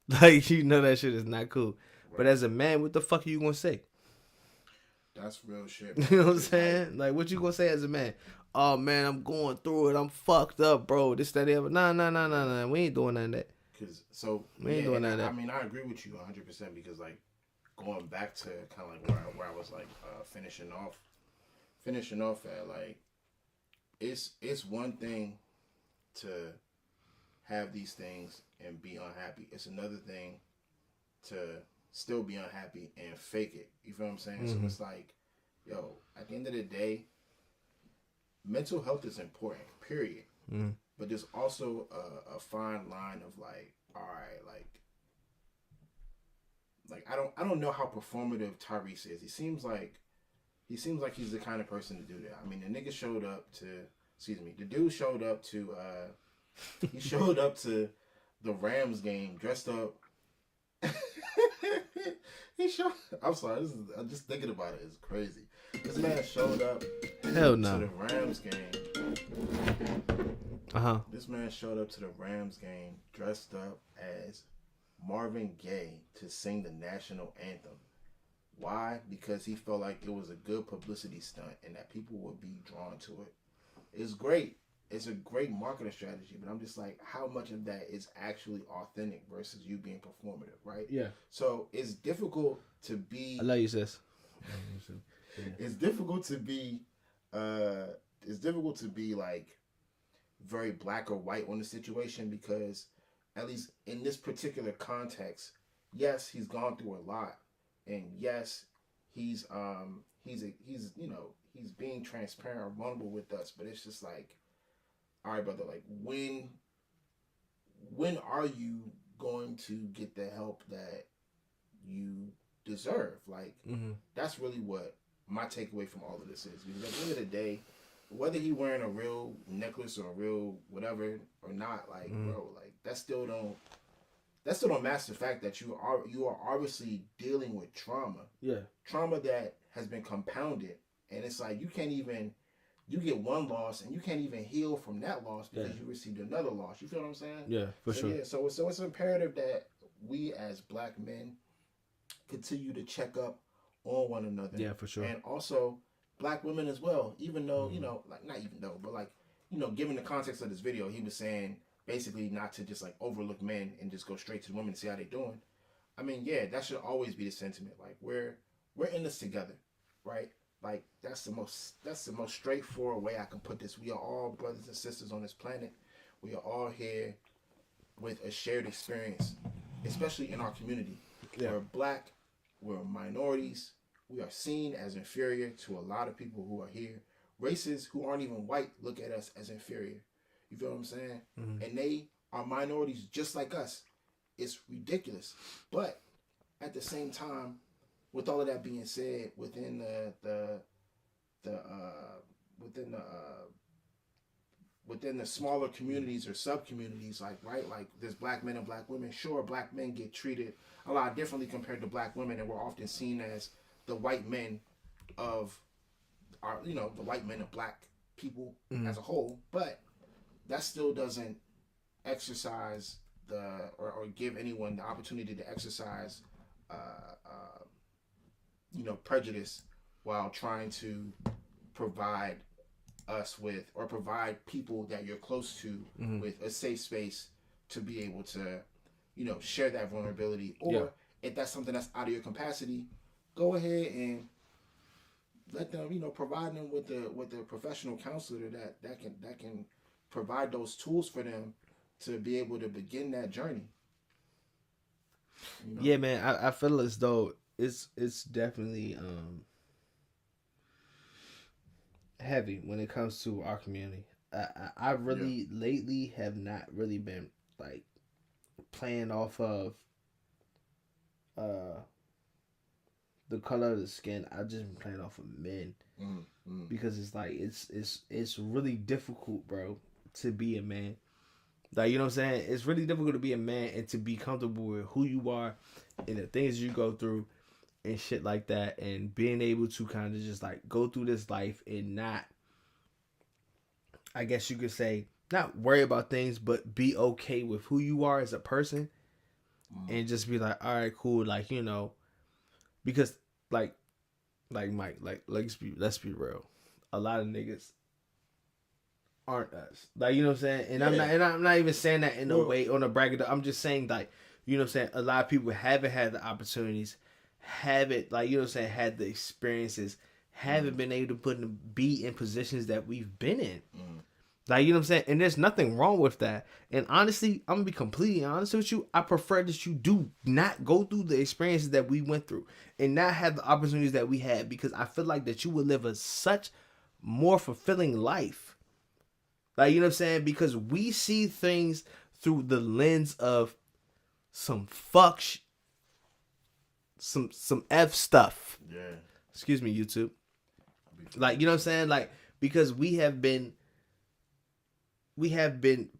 Speaker 1: Like, you know that shit is not cool. Right. But as a man, what the fuck are you going to say?
Speaker 2: That's real shit.
Speaker 1: You know what I'm saying? Like, what you going to say as a man? Oh, man, I'm going through it. I'm fucked up, bro. This, that, the other. Nah. We ain't doing none of that.
Speaker 2: We ain't doing none of that. I mean, I agree with you 100% because, like, going back to kind of like where I was, like, finishing off at, like, it's one thing to have these things and be unhappy. It's another thing to still be unhappy and fake it. You feel what I'm saying? Mm-hmm. So it's like, yo, at the end of the day, mental health is important, period. Mm-hmm. But there's also a fine line of like, all right, like I don't know how performative Tyrese is. He seems like he's the kind of person to do that. I mean, the dude showed up to he showed up to the Rams game dressed up. I'm sorry, I'm just thinking about it. It's crazy. This man showed up to the Rams game. This man showed up to the Rams game dressed up as Marvin Gaye to sing the national anthem. Why? Because he felt like it was a good publicity stunt and that people would be drawn to it. It's great. It's a great marketing strategy, but I'm just like, how much of that is actually authentic versus you being performative, right? Yeah. So it's difficult to be.
Speaker 1: I love you, sis.
Speaker 2: It's difficult to be. It's difficult to be like very black or white on the situation because, at least in this particular context, yes, he's gone through a lot, and yes, he's being transparent or vulnerable with us, but it's just like, all right, brother, like when are you going to get the help that you deserve? Like, that's really what my takeaway from all of this is. Because at the end of the day, whether he wearing a real necklace or a real whatever or not, like, bro, like that still don't mask the fact that you are obviously dealing with trauma. Yeah. Trauma that has been compounded. And it's like you get one loss and you can't even heal from that loss because you received another loss. You feel what I'm saying? Yeah, for sure. Yeah, so it's imperative that we as black men continue to check up on one another. Yeah, for sure. And also black women as well, even though, given the context of this video, he was saying basically not to just like overlook men and just go straight to the women and see how they're doing. I mean, yeah, that should always be the sentiment. Like we're in this together, right? Like that's the most straightforward way I can put this. We are all brothers and sisters on this planet. We are all here with a shared experience, especially in our community. Yeah. We're black, we're minorities, we are seen as inferior to a lot of people who are here. Races who aren't even white look at us as inferior. You feel what I'm saying? Mm-hmm. And they are minorities just like us. It's ridiculous. But at the same time, with all of that being said, within the smaller communities or sub communities, like there's black men and black women. Sure, black men get treated a lot differently compared to black women, and we're often seen as the white men of the white men of black people as a whole. But that still doesn't exercise or give anyone the opportunity to exercise prejudice while trying to provide us with, or provide people that you're close to with a safe space to be able to share that vulnerability. Or if that's something that's out of your capacity, go ahead and let them, provide them with the professional counselor that can provide those tools for them to be able to begin that journey.
Speaker 1: Yeah, man, I feel as though it's definitely heavy when it comes to our community. I really lately have not really been like playing off of the color of the skin. I've just been playing off of men because it's like it's really difficult, bro, to be a man. Like, you know what I'm saying? It's really difficult to be a man and to be comfortable with who you are and the things you go through and shit like that, and being able to kind of just like go through this life and not, I guess you could say, not worry about things, but be okay with who you are as a person and just be like, all right, cool. Like, because like Mike, like let's be real. A lot of niggas aren't us. Like, you know what I'm saying? And I'm not even saying that in a way on a bracket. I'm just saying, like, you know what I'm saying, a lot of people haven't had the opportunities, haven't, like, you know what I'm saying, had the experiences, haven't been able to be in positions that we've been in. Like, you know what I'm saying? And there's nothing wrong with that. And honestly, I'm gonna be completely honest with you. I prefer that you do not go through the experiences that we went through and not have the opportunities that we had, because I feel like that you would live a such more fulfilling life. Like, you know what I'm saying? Because we see things through the lens of some some F stuff.
Speaker 2: Yeah.
Speaker 1: Excuse me, YouTube. Like, you know what I'm saying? Like, because we have been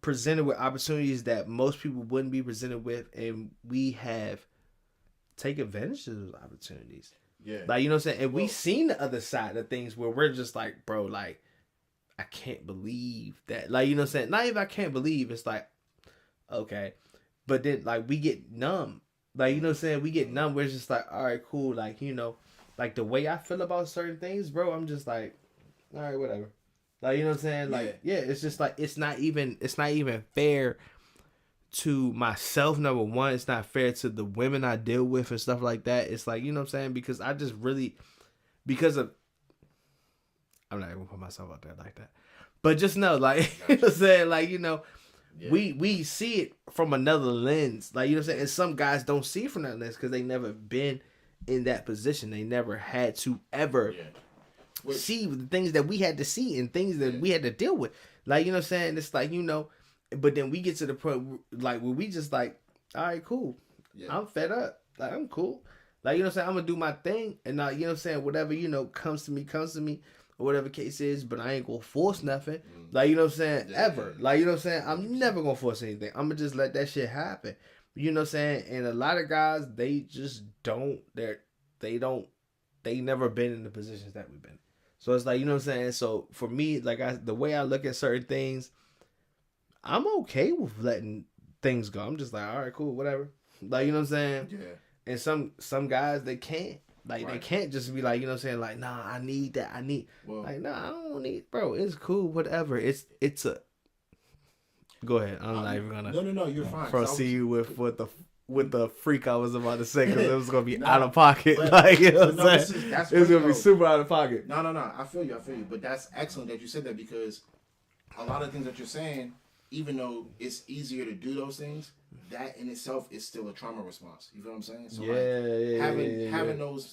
Speaker 1: presented with opportunities that most people wouldn't be presented with, and we have taken advantage of those opportunities.
Speaker 2: Yeah.
Speaker 1: Like, you know what I'm saying? And we've seen the other side of things where we're just like, bro, like, I can't believe that. Like, you know what I'm saying? Not even I can't believe. It's like, okay. But then, like, we get numb. Like, you know what I'm saying? We get numb. We're just like, all right, cool. Like, like the way I feel about certain things, bro, I'm just like, all right, whatever. Like, you know what I'm saying? Like, yeah, it's just like, it's not even fair to myself, number one. It's not fair to the women I deal with and stuff like that. It's like, you know what I'm saying? Because I just really, because of, I'm not even gonna put myself out there like that. But just know, like, you know what I'm saying? Like, we see it from another lens. Like, you know what I'm saying? And some guys don't see it from that lens because they never been in that position. They never had to ever see the things that we had to see and things that we had to deal with. Like, you know what I'm saying? It's like, but then we get to the point, like, where we just like, all right, cool. Yeah. I'm fed up. Like, I'm cool. Like, you know what I'm saying? I'm going to do my thing. And, you know what I'm saying? Whatever, comes to me. Or whatever case is, but I ain't gonna force nothing. Like, you know what I'm saying? Ever. Like, you know what I'm saying? I'm never gonna force anything. I'm gonna just let that shit happen. You know what I'm saying? And a lot of guys, they just don't, they never been in the positions that we've been. So it's like, you know what I'm saying? So for me, like, the way I look at certain things, I'm okay with letting things go. I'm just like, all right, cool, whatever. Like, you know what I'm saying? Yeah. And some guys, they can't. Like, they can't just be like, you know what I'm saying? Like, nah, I need that. Like, nah, I don't need, bro. It's cool, whatever. It's a. Go ahead. I'm not even gonna.
Speaker 2: No, you're fine.
Speaker 1: Proceed with the freak I was about to say, because it was gonna be out of pocket. Like, you know what I'm saying? It's gonna be super out of pocket.
Speaker 2: No. I feel you. But that's excellent that you said that, because a lot of things that you're saying, even though it's easier to do those things, that in itself is still a trauma response. You feel what I'm saying? So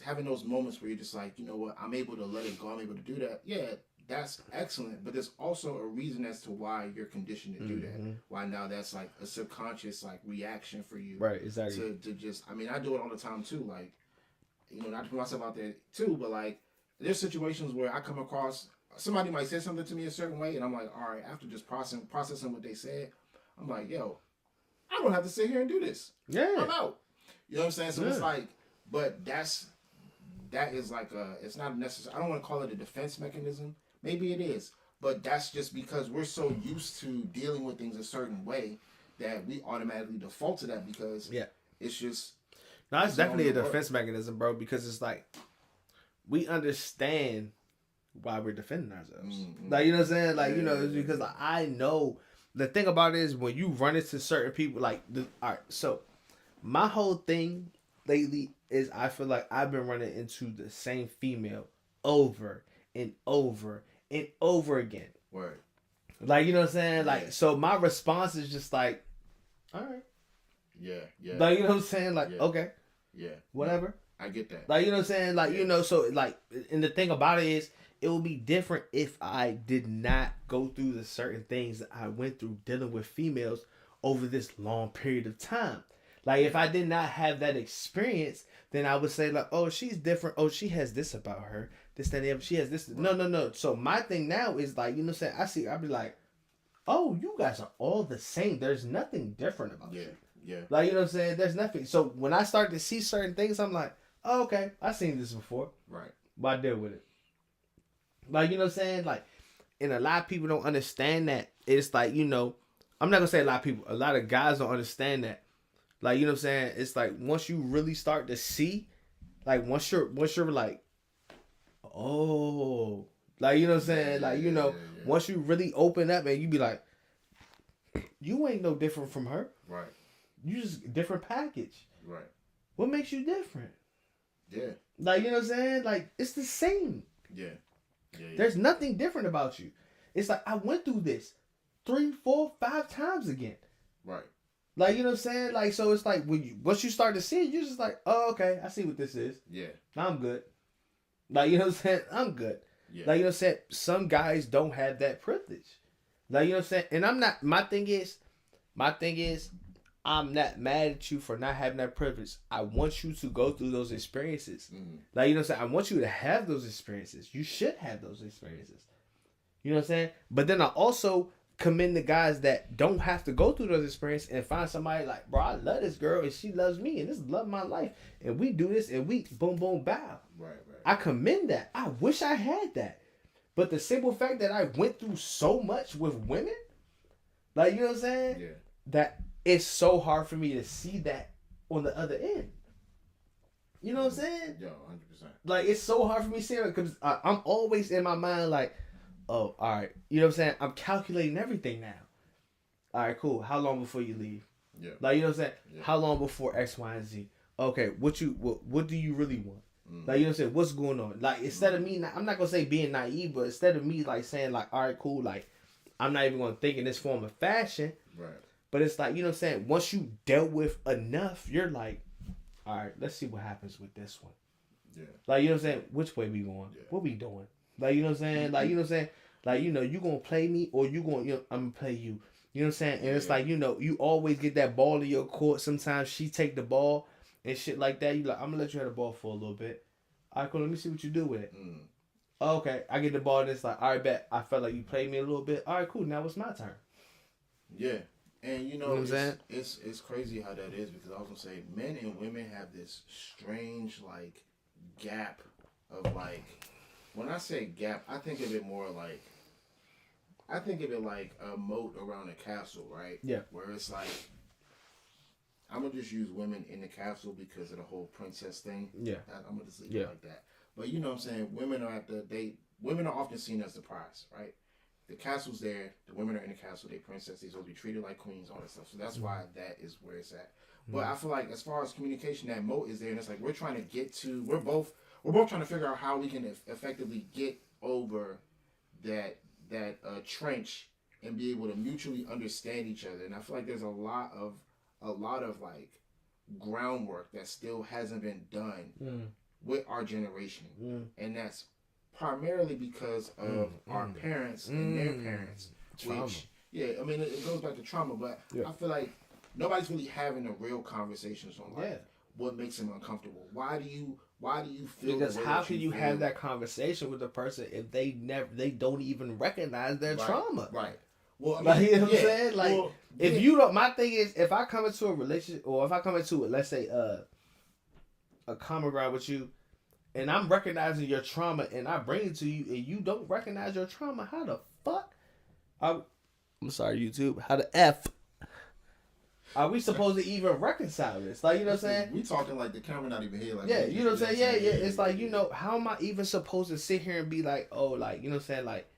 Speaker 2: having those moments where you're just like, you know what, I'm able to let it go, I'm able to do that. Yeah, that's excellent. But there's also a reason as to why you're conditioned to do that. Why now that's like a subconscious like reaction for you.
Speaker 1: Right, exactly.
Speaker 2: To just, I mean, I do it all the time too. Like, not to put myself out there too, but like, there's situations where I come across, somebody might say something to me a certain way, and I'm like, all right, after just processing what they said, I'm like, yo, I don't have to sit here and do this. Yeah. I'm out. You know what I'm saying? So it's like, but that is like it's not necessary. I don't want to call it a defense mechanism. Maybe it is. But that's just because we're so used to dealing with things a certain way that we automatically default to that, because it's just.
Speaker 1: No, it's definitely a defense mechanism, bro, because it's like, we understand why we're defending ourselves. Like, you know what I'm saying? Like, it's because I know. The thing about it is, when you run into certain people, like, all right, so my whole thing lately is I feel like I've been running into the same female over and over and over again.
Speaker 2: Word.
Speaker 1: Like, you know what I'm saying? Like,
Speaker 2: Yeah.
Speaker 1: so my response is just like, all right.
Speaker 2: Yeah, yeah.
Speaker 1: Like, you know what I'm saying? Like,
Speaker 2: Yeah.
Speaker 1: okay.
Speaker 2: Yeah.
Speaker 1: Whatever.
Speaker 2: I get that.
Speaker 1: Like, you know what I'm saying? Like,
Speaker 2: Yeah.
Speaker 1: you know, so, like, and the thing about it is, it would be different if I did not go through the certain things that I went through dealing with females over this long period of time. Like, if I did not have that experience, then I would say, like, oh, she's different. Oh, she has this about her. This, that, and the other. She has this. No. So, my thing now is, like, you know what I'm saying? I'll be like, oh, you guys are all the same. There's nothing different about you.
Speaker 2: Yeah.
Speaker 1: Like, you know what I'm saying? There's nothing. So, when I start to see certain things, I'm like, oh, okay, I've seen this before.
Speaker 2: Right.
Speaker 1: But I deal with it. Like, you know what I'm saying? Like, and a lot of people don't understand that. It's like, you know, I'm not going to say a lot of people. A lot of guys don't understand that. Like, you know what I'm saying? It's like, once you really start to see, like, once you're like, oh, like, you know what I'm saying? Like, you know, once you really open up and you be like, you ain't no different from her.
Speaker 2: Right.
Speaker 1: You just different package.
Speaker 2: Right.
Speaker 1: What makes you different?
Speaker 2: Yeah.
Speaker 1: Like, you know what I'm saying? Like, it's the same.
Speaker 2: Yeah.
Speaker 1: There's nothing different about you. It's like, I went through this 3, 4, 5 times again.
Speaker 2: Right.
Speaker 1: Like, you know what I'm saying? Like, so it's like, once you start to see it, you're just like, oh, okay, I see what this is.
Speaker 2: Yeah.
Speaker 1: I'm good. Like, you know what I'm saying? I'm good.
Speaker 2: Yeah.
Speaker 1: Like, you know what I'm saying? Some guys don't have that privilege. Like, you know what I'm saying? And I'm not, my thing is, I'm not mad at you for not having that privilege. I want you to go through those experiences.
Speaker 2: Mm-hmm.
Speaker 1: Like, you know what I'm saying? I want you to have those experiences. You should have those experiences. You know what I'm saying? But then I also commend the guys that don't have to go through those experiences and find somebody like, bro, I love this girl and she loves me and this is love of my life. And we do this and we boom, boom, bow.
Speaker 2: Right.
Speaker 1: I commend that. I wish I had that. But the simple fact that I went through so much with women, like, you know what I'm saying?
Speaker 2: Yeah.
Speaker 1: That it's so hard for me to see that on the other end. You know what I'm saying?
Speaker 2: Yo, 100%.
Speaker 1: Like, it's so hard for me seeing it because I'm always in my mind like, oh, all right. You know what I'm saying? I'm calculating everything now. All right, cool. How long before you leave?
Speaker 2: Yeah.
Speaker 1: Like, you know what I'm saying?
Speaker 2: Yeah.
Speaker 1: How long before X, Y, and Z? Okay, what do you really want? Like, you know what I'm saying? What's going on? Like, instead of me, I'm not going to say being naive, but instead of me, like, saying, like, all right, cool, like, I'm not even going to think in this form of fashion.
Speaker 2: Right.
Speaker 1: But it's like, you know what I'm saying? Once you dealt with enough, you're like, all right, let's see what happens with this one.
Speaker 2: Yeah.
Speaker 1: Like, you know what I'm saying? Which way we going?
Speaker 2: Yeah.
Speaker 1: What we doing? Like, you know what I'm saying? Like, you know what I'm saying? Like, you know, you going to play me or you going to, I'm going to play you. You know what I'm saying? And it's like, you know, you always get that ball in your court. Sometimes she take the ball and shit like that. You like, I'm going to let you have the ball for a little bit. All right, cool. Let me see what you do with it. Okay. I get the ball and it's like, all right, bet. I felt like you played me a little bit. All right, cool. Now it's my turn.
Speaker 2: Yeah. And, you know,
Speaker 1: what I'm saying?
Speaker 2: it's crazy how that is because I was going to say men and women have this strange, like, gap of, like, when I say gap, I think of it more like, a moat around a castle, right?
Speaker 1: Yeah.
Speaker 2: Where it's like, I'm going to just use women in the castle because of the whole princess thing.
Speaker 1: Yeah.
Speaker 2: I'm going to just leave it like that. But you know what I'm saying? Women are often seen as the prize, right? The castle's there. The women are in the castle. They princess. They're supposed to be treated like queens, all that stuff. So that's why that is where it's at. But I feel like as far as communication, that moat is there. And it's like we're trying to get to, we're both trying to figure out how we can effectively get over that trench and be able to mutually understand each other. And I feel like there's a lot of like groundwork that still hasn't been done with our generation. And that's primarily because of our parents and their parents.
Speaker 1: Trauma.
Speaker 2: Which, I mean, it goes back to trauma, but I feel like nobody's really having a real conversations on like what makes them uncomfortable. Why do you feel?
Speaker 1: Because how can you have that conversation with a person if they don't even recognize their trauma?
Speaker 2: Right. Well, I mean,
Speaker 1: like, you know what I'm saying? Like, if you don't, my thing is, if I come into a relationship or if I come into it, let's say a common ground with you, and I'm recognizing your trauma and I bring it to you and you don't recognize your trauma, how the fuck? I'm sorry, YouTube. How the F are we supposed to even reconcile this? Like, you know what I'm saying?
Speaker 2: We talking like the camera not even here. Like,
Speaker 1: yeah, you know what I'm saying? Yeah. It's like, you know, how am I even supposed to sit here and be like, oh, like, you know what I'm saying? Like,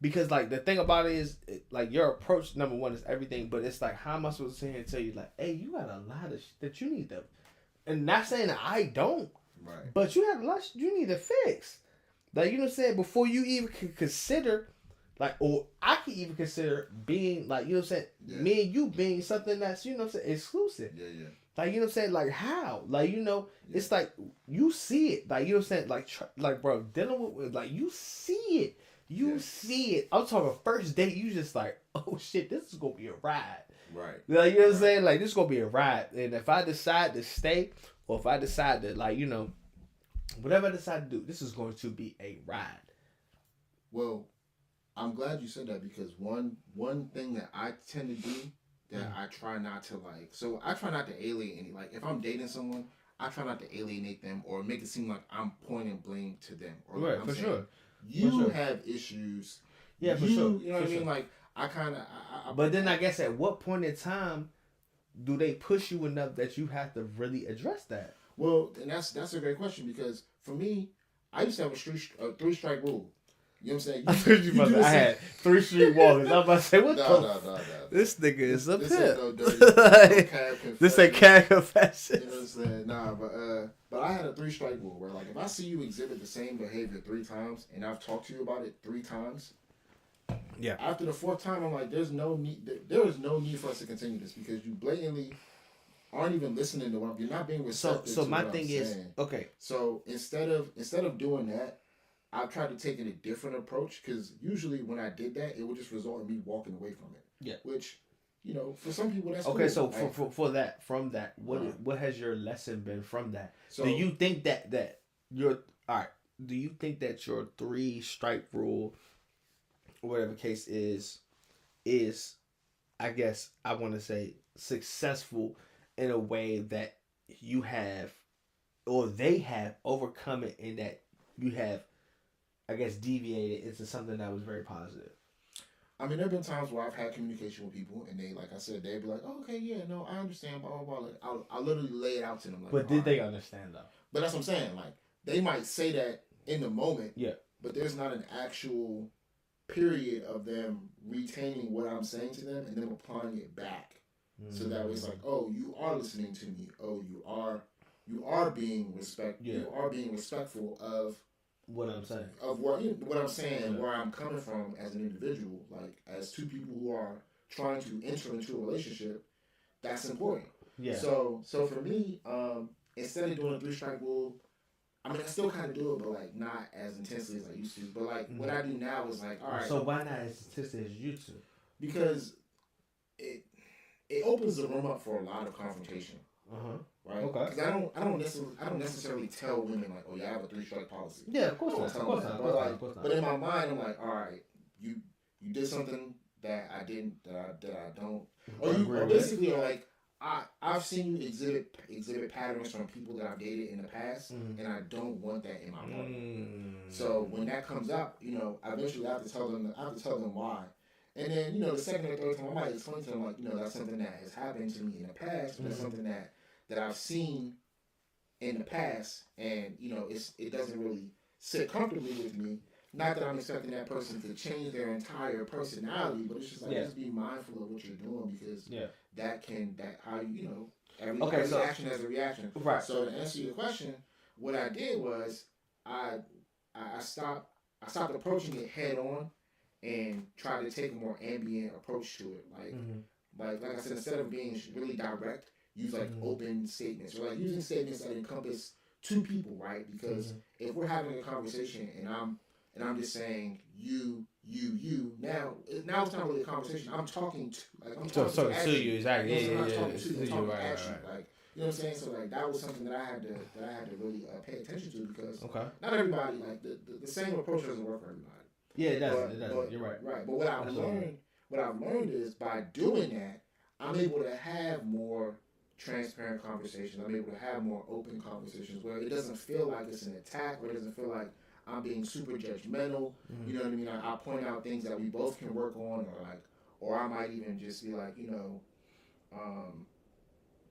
Speaker 1: because like the thing about it is like your approach number one is everything, but it's like how am I supposed to sit here and tell you like, hey, you got a lot of shit that you need to, and not saying that I don't,
Speaker 2: right?
Speaker 1: But you have a lot you need to fix, like you know what I'm saying, before you even can consider, like, or I can even consider being like you know what I'm saying, me and you being something that's you know what I'm saying exclusive.
Speaker 2: Yeah.
Speaker 1: Like, you know what I'm saying? Like, how? Like, you know, it's like, you see it. Like, you know what I'm saying? Like bro, dealing with, like, you see it. You see it. I'm talking first date, you just like, oh, shit, this is going to be a ride.
Speaker 2: Right.
Speaker 1: Like, you know what I'm saying? Like, this is going to be a ride. And if I decide to stay, or if I decide to, like, you know, whatever I decide to do, this is going to be a ride.
Speaker 2: Well, I'm glad you said that because one thing that I tend to do that I try not to like. So I try not to alienate any. Like if I'm dating someone, I try not to alienate them or make it seem like I'm pointing blame to them. Or like
Speaker 1: Right,
Speaker 2: I'm
Speaker 1: for
Speaker 2: saying,
Speaker 1: sure.
Speaker 2: You have issues.
Speaker 1: Yeah, for sure.
Speaker 2: You know what I mean? Like I kind of.
Speaker 1: But then I guess at what point in time do they push you enough that you have to really address that?
Speaker 2: Well, and that's a great question because for me, I used to have a 3-strike rule. You know what I'm saying?
Speaker 1: I had 3 street walkers. I was about to say, what
Speaker 2: no.
Speaker 1: This nigga is a
Speaker 2: this
Speaker 1: pimp.
Speaker 2: Ain't no dirty,
Speaker 1: this ain't cab confession.
Speaker 2: You know what I'm saying? Nah, but I had a 3-strike rule where like if I see you exhibit the same behavior 3 times and I've talked to you about it 3 times,
Speaker 1: yeah.
Speaker 2: After the 4th time, I'm like, there is no need for us to continue this because you blatantly aren't even listening to what you're not being receptive.
Speaker 1: So
Speaker 2: to
Speaker 1: my
Speaker 2: what
Speaker 1: thing
Speaker 2: I'm
Speaker 1: is
Speaker 2: saying.
Speaker 1: okay.
Speaker 2: So instead of doing that, I've tried to take a different approach because usually when I did that, it would just result in me walking away from it.
Speaker 1: Yeah.
Speaker 2: Which, you know, for some people that's
Speaker 1: okay.
Speaker 2: cool.
Speaker 1: So
Speaker 2: like,
Speaker 1: for that, from that, what has your lesson been from that?
Speaker 2: So,
Speaker 1: do you think that your all right? Do you think that your 3-strike rule, or whatever case is, I guess I want to say successful in a way that you have, or they have overcome it, in that you have, I guess, deviated into something that was very positive?
Speaker 2: I mean, there have been times where I've had communication with people, and they, like I said, they'd be like, "Oh, okay, yeah, no, I understand." Blah blah blah. Like, I'll literally lay it out to them. Like,
Speaker 1: but did they understand though?
Speaker 2: But that's what I'm saying. Like, they might say that in the moment.
Speaker 1: Yeah.
Speaker 2: But there's not an actual period of them retaining what I'm saying to them and then applying it back. So that way it's like, oh, you are listening to me. Oh, you are being You are being respectful of
Speaker 1: what I'm saying.
Speaker 2: Of what I'm saying, where I'm coming from as an individual, like as 2 people who are trying to enter into a relationship. That's important. Yeah. So for me, instead of doing a 3-strike rule, I mean, I still kind of do it, but like not as intensely as I used to. But like what I do now is like, all right.
Speaker 1: So why not as intensely as you used to?
Speaker 2: Because it opens the room up for a lot of confrontation. Right. Okay. Because I don't necessarily tell women like, oh yeah, I have a 3-strike policy.
Speaker 1: Yeah, of course not.
Speaker 2: But in my mind, I'm like, all right, you did something that I didn't, that I don't, or basically like. I've seen you exhibit patterns from people that I've dated in the past, and I don't want that in my partner. So when that comes up, you know, eventually I have to tell them why. And then, you know, the 2nd or 3rd time I might explain to them like, you know, that's something that has happened to me in the past, but it's something that I've seen in the past, and you know, it doesn't really sit comfortably with me. Not that I'm expecting that person to change their entire personality, but it's just like just be mindful of what you're doing because every reaction has a reaction. Right. So to answer your question, what I did was I stopped approaching it head on and tried to take a more ambient approach to it. Like I said, instead of being really direct, use like open statements or like using statements that encompass 2 people, right? Because if we're having a conversation and I'm just saying you. Now it's not really a conversation. I'm talking to
Speaker 1: you exactly.
Speaker 2: Yeah. I'm talking to you. Like, you know what I'm saying? So like that was something that I had to really pay attention to because not everybody like the same approach doesn't work for everybody.
Speaker 1: Yeah, it doesn't. You're right.
Speaker 2: Right. But what I've learned is by doing that, I'm able to have more transparent conversations. I'm able to have more open conversations where it doesn't feel like it's an attack, or it doesn't feel like I'm being super judgmental. You know what I mean? I point out things that we both can work on, or I might even just be like, you know,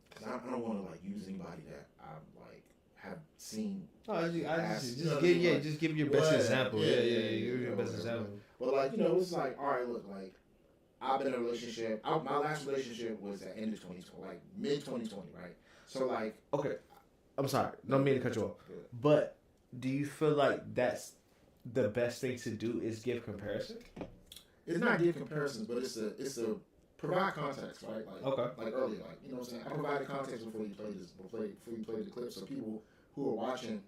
Speaker 2: because I don't want to like use anybody that I like have seen.
Speaker 1: Just give your best example. Yeah, give your best example.
Speaker 2: But like, you know, it's like, all right, look, like, I've been in a relationship. My last relationship was at the end of 2020, like mid 2020, right? So like,
Speaker 1: Okay, I'm sorry, don't mean to cut you off, but do you feel like that's the best thing to do is give comparison?
Speaker 2: it's not give comparisons, but it's a provide context, right? Like,
Speaker 1: Okay.
Speaker 2: like earlier, like, you know what I'm saying? I provided context before you played the clip, so people who are watching,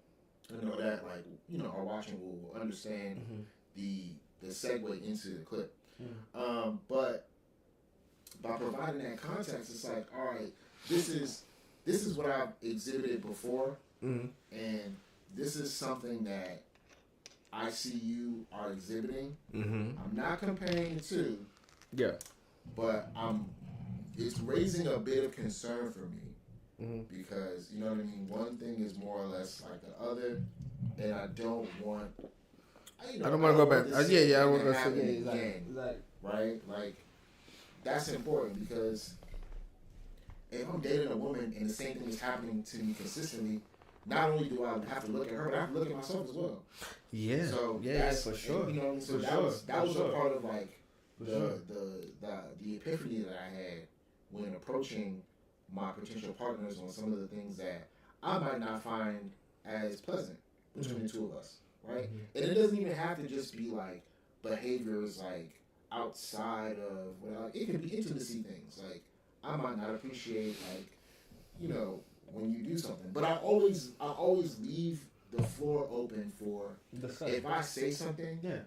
Speaker 2: you know, that like, you know, are watching will understand the segue into the clip. But by providing that context, it's like, all right, this is what I've exhibited before, and this is something that I see you are exhibiting. I'm not comparing the two.
Speaker 1: Yeah.
Speaker 2: But it's raising a bit of concern for me because, you know what I mean, one thing is more or less like the other, and I don't want. I don't want to go back. I don't want to happen again. Right? Like, that's important because if I'm dating a woman and the same thing is happening to me consistently, not only do I have to look at her, but I have to look at myself as well.
Speaker 1: Yeah.
Speaker 2: So
Speaker 1: that's for sure.
Speaker 2: And, you know, so that was a part of like the epiphany that I had when approaching my potential partners on some of the things that I might not find as pleasant between the two of us, right? And it doesn't even have to just be like behaviors like outside of like it can be intimacy things. Like I might not appreciate like, you know, when you do something, but I always leave the floor open for if I say something. Yeah.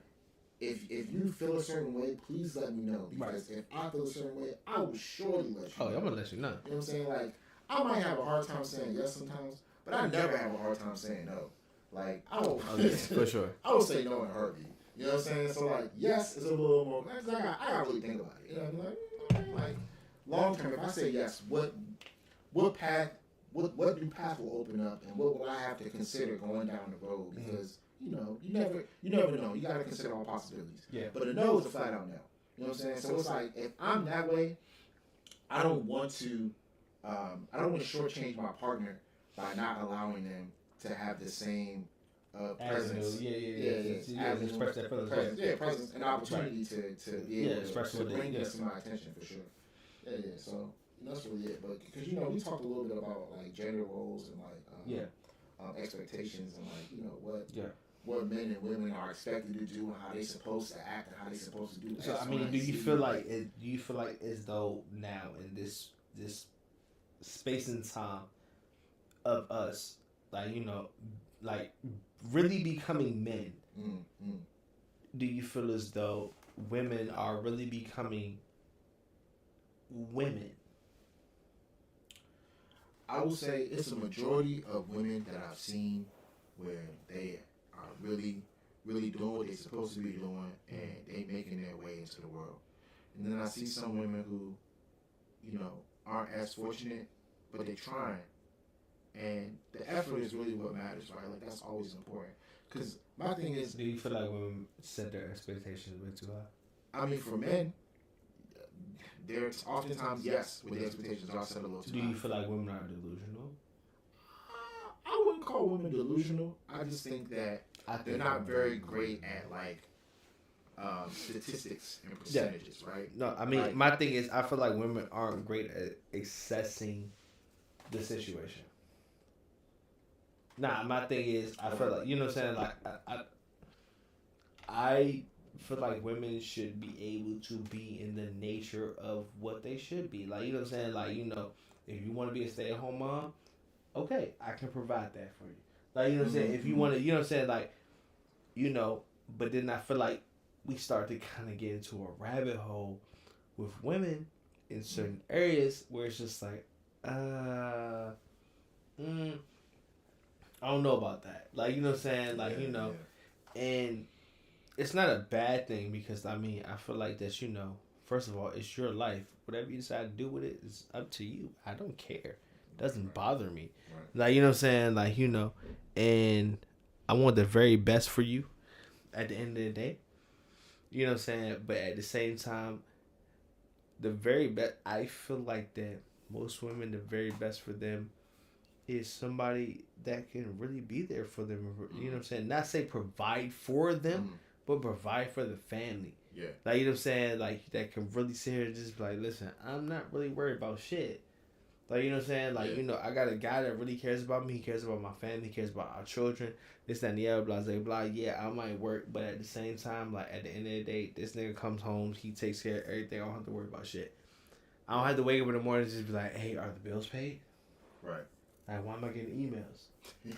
Speaker 2: If you feel a certain way, please let me know. Because if I feel a certain way, I will surely let you know.
Speaker 1: I'm going to let you know.
Speaker 2: You know what I'm saying? Like, I might have a hard time saying yes sometimes, but I never have a hard time saying no. Like, I will,
Speaker 1: for sure.
Speaker 2: I will say no in a heartbeat. You know what I'm saying? So, like, yes is a little more, I gotta really think about it. You know what I mean? Like long term, if I say yes, what new path will open up and what will I have to consider going down the road? Because you know, you never know. You got to consider all possibilities. Yeah. But a no is a flat out no. You know what I'm saying? So it's like if I'm that way, I don't want to shortchange my partner by not allowing them to have the same presence.
Speaker 1: Express that
Speaker 2: presence and opportunity to be able to bring this to my attention for sure. Yeah. So that's really it. But because you know, we talked a little bit about like gender roles and like expectations and like, you know, what men and women are expected to do and how they're supposed to act and how they're supposed to do.
Speaker 1: So I mean, do you feel like as though now in this space and time of us, like, you know, like really becoming men, do you feel as though women are really becoming women?
Speaker 2: I will say it's a majority of women that I've seen where they are really, really doing what they're supposed to be doing and they making their way into the world. And then I see some women who, you know, aren't as fortunate, but they're trying. And the effort is really what matters, right? Like that's always important. Because my thing is,
Speaker 1: do you feel like women set their expectations way too high?
Speaker 2: I mean, for men, there's oftentimes yes, with the expectations are set a little too high.
Speaker 1: Do you feel like women are delusional?
Speaker 2: I wouldn't call women delusional. I just think that they're not very great at like statistics and percentages, right?
Speaker 1: No, I mean, like, my thing is, I feel like women aren't great at assessing the situation. Nah, my thing is, I feel like, you know what I'm saying? Like, I feel like women should be able to be in the nature of what they should be. Like, you know what I'm saying? Like, you know, if you want to be a stay-at-home mom, okay, I can provide that for you. Like, you know what I'm saying? If you want to, you know what I'm saying? Like, you know, but then I feel like we start to kind of get into a rabbit hole with women in certain areas where it's just like, I don't know about that. Like, you know what I'm saying? Like, you know, and it's not a bad thing because, I mean, I feel like that, you know, first of all, it's your life. Whatever you decide to do with it is up to you. I don't care. It doesn't bother me. Right. Like, you know what I'm saying? Like, you know, and I want the very best for you at the end of the day. You know what I'm saying? But at the same time, the very best, I feel like that most women, the very best for them is somebody that can really be there for them. You know what I'm saying? Not say provide for them, but provide for the family.
Speaker 2: Yeah.
Speaker 1: Like, you know what I'm saying? Like, that can really sit here and just be like, listen, I'm not really worried about shit. Like, you know what I'm saying? Like,
Speaker 2: Yeah.
Speaker 1: you know, I got a guy that really cares about me. He cares about my family. He cares about our children. This, that, and the other, blah, blah, blah. Yeah, I might work, but at the same time, like, at the end of the day, this nigga comes home. He takes care of everything. I don't have to worry about shit. I don't have to wake up in the morning and just be like, hey, are the bills paid?
Speaker 2: Right.
Speaker 1: Like, why am I getting emails?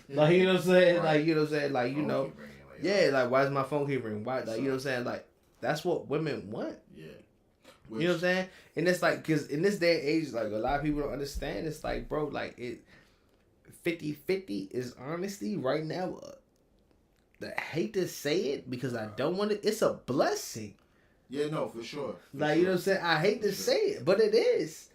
Speaker 1: Like, you know what I'm saying?
Speaker 2: Right.
Speaker 1: Like, you know what I'm saying? Like, you
Speaker 2: Phone
Speaker 1: know.
Speaker 2: keep ringing, like,
Speaker 1: Yeah, like, why is my phone keep ringing? Why? Like, you know what I'm saying? Like, that's what women want.
Speaker 2: Yeah.
Speaker 1: You know what I'm saying? And it's like, because in this day and age, like, a lot of people don't understand. It's like, bro, like, 50-50 is honestly right now, I hate to say it because I don't want to, it's a blessing.
Speaker 2: Yeah, no, for sure.
Speaker 1: You know what I'm saying? I hate to say it, but it is.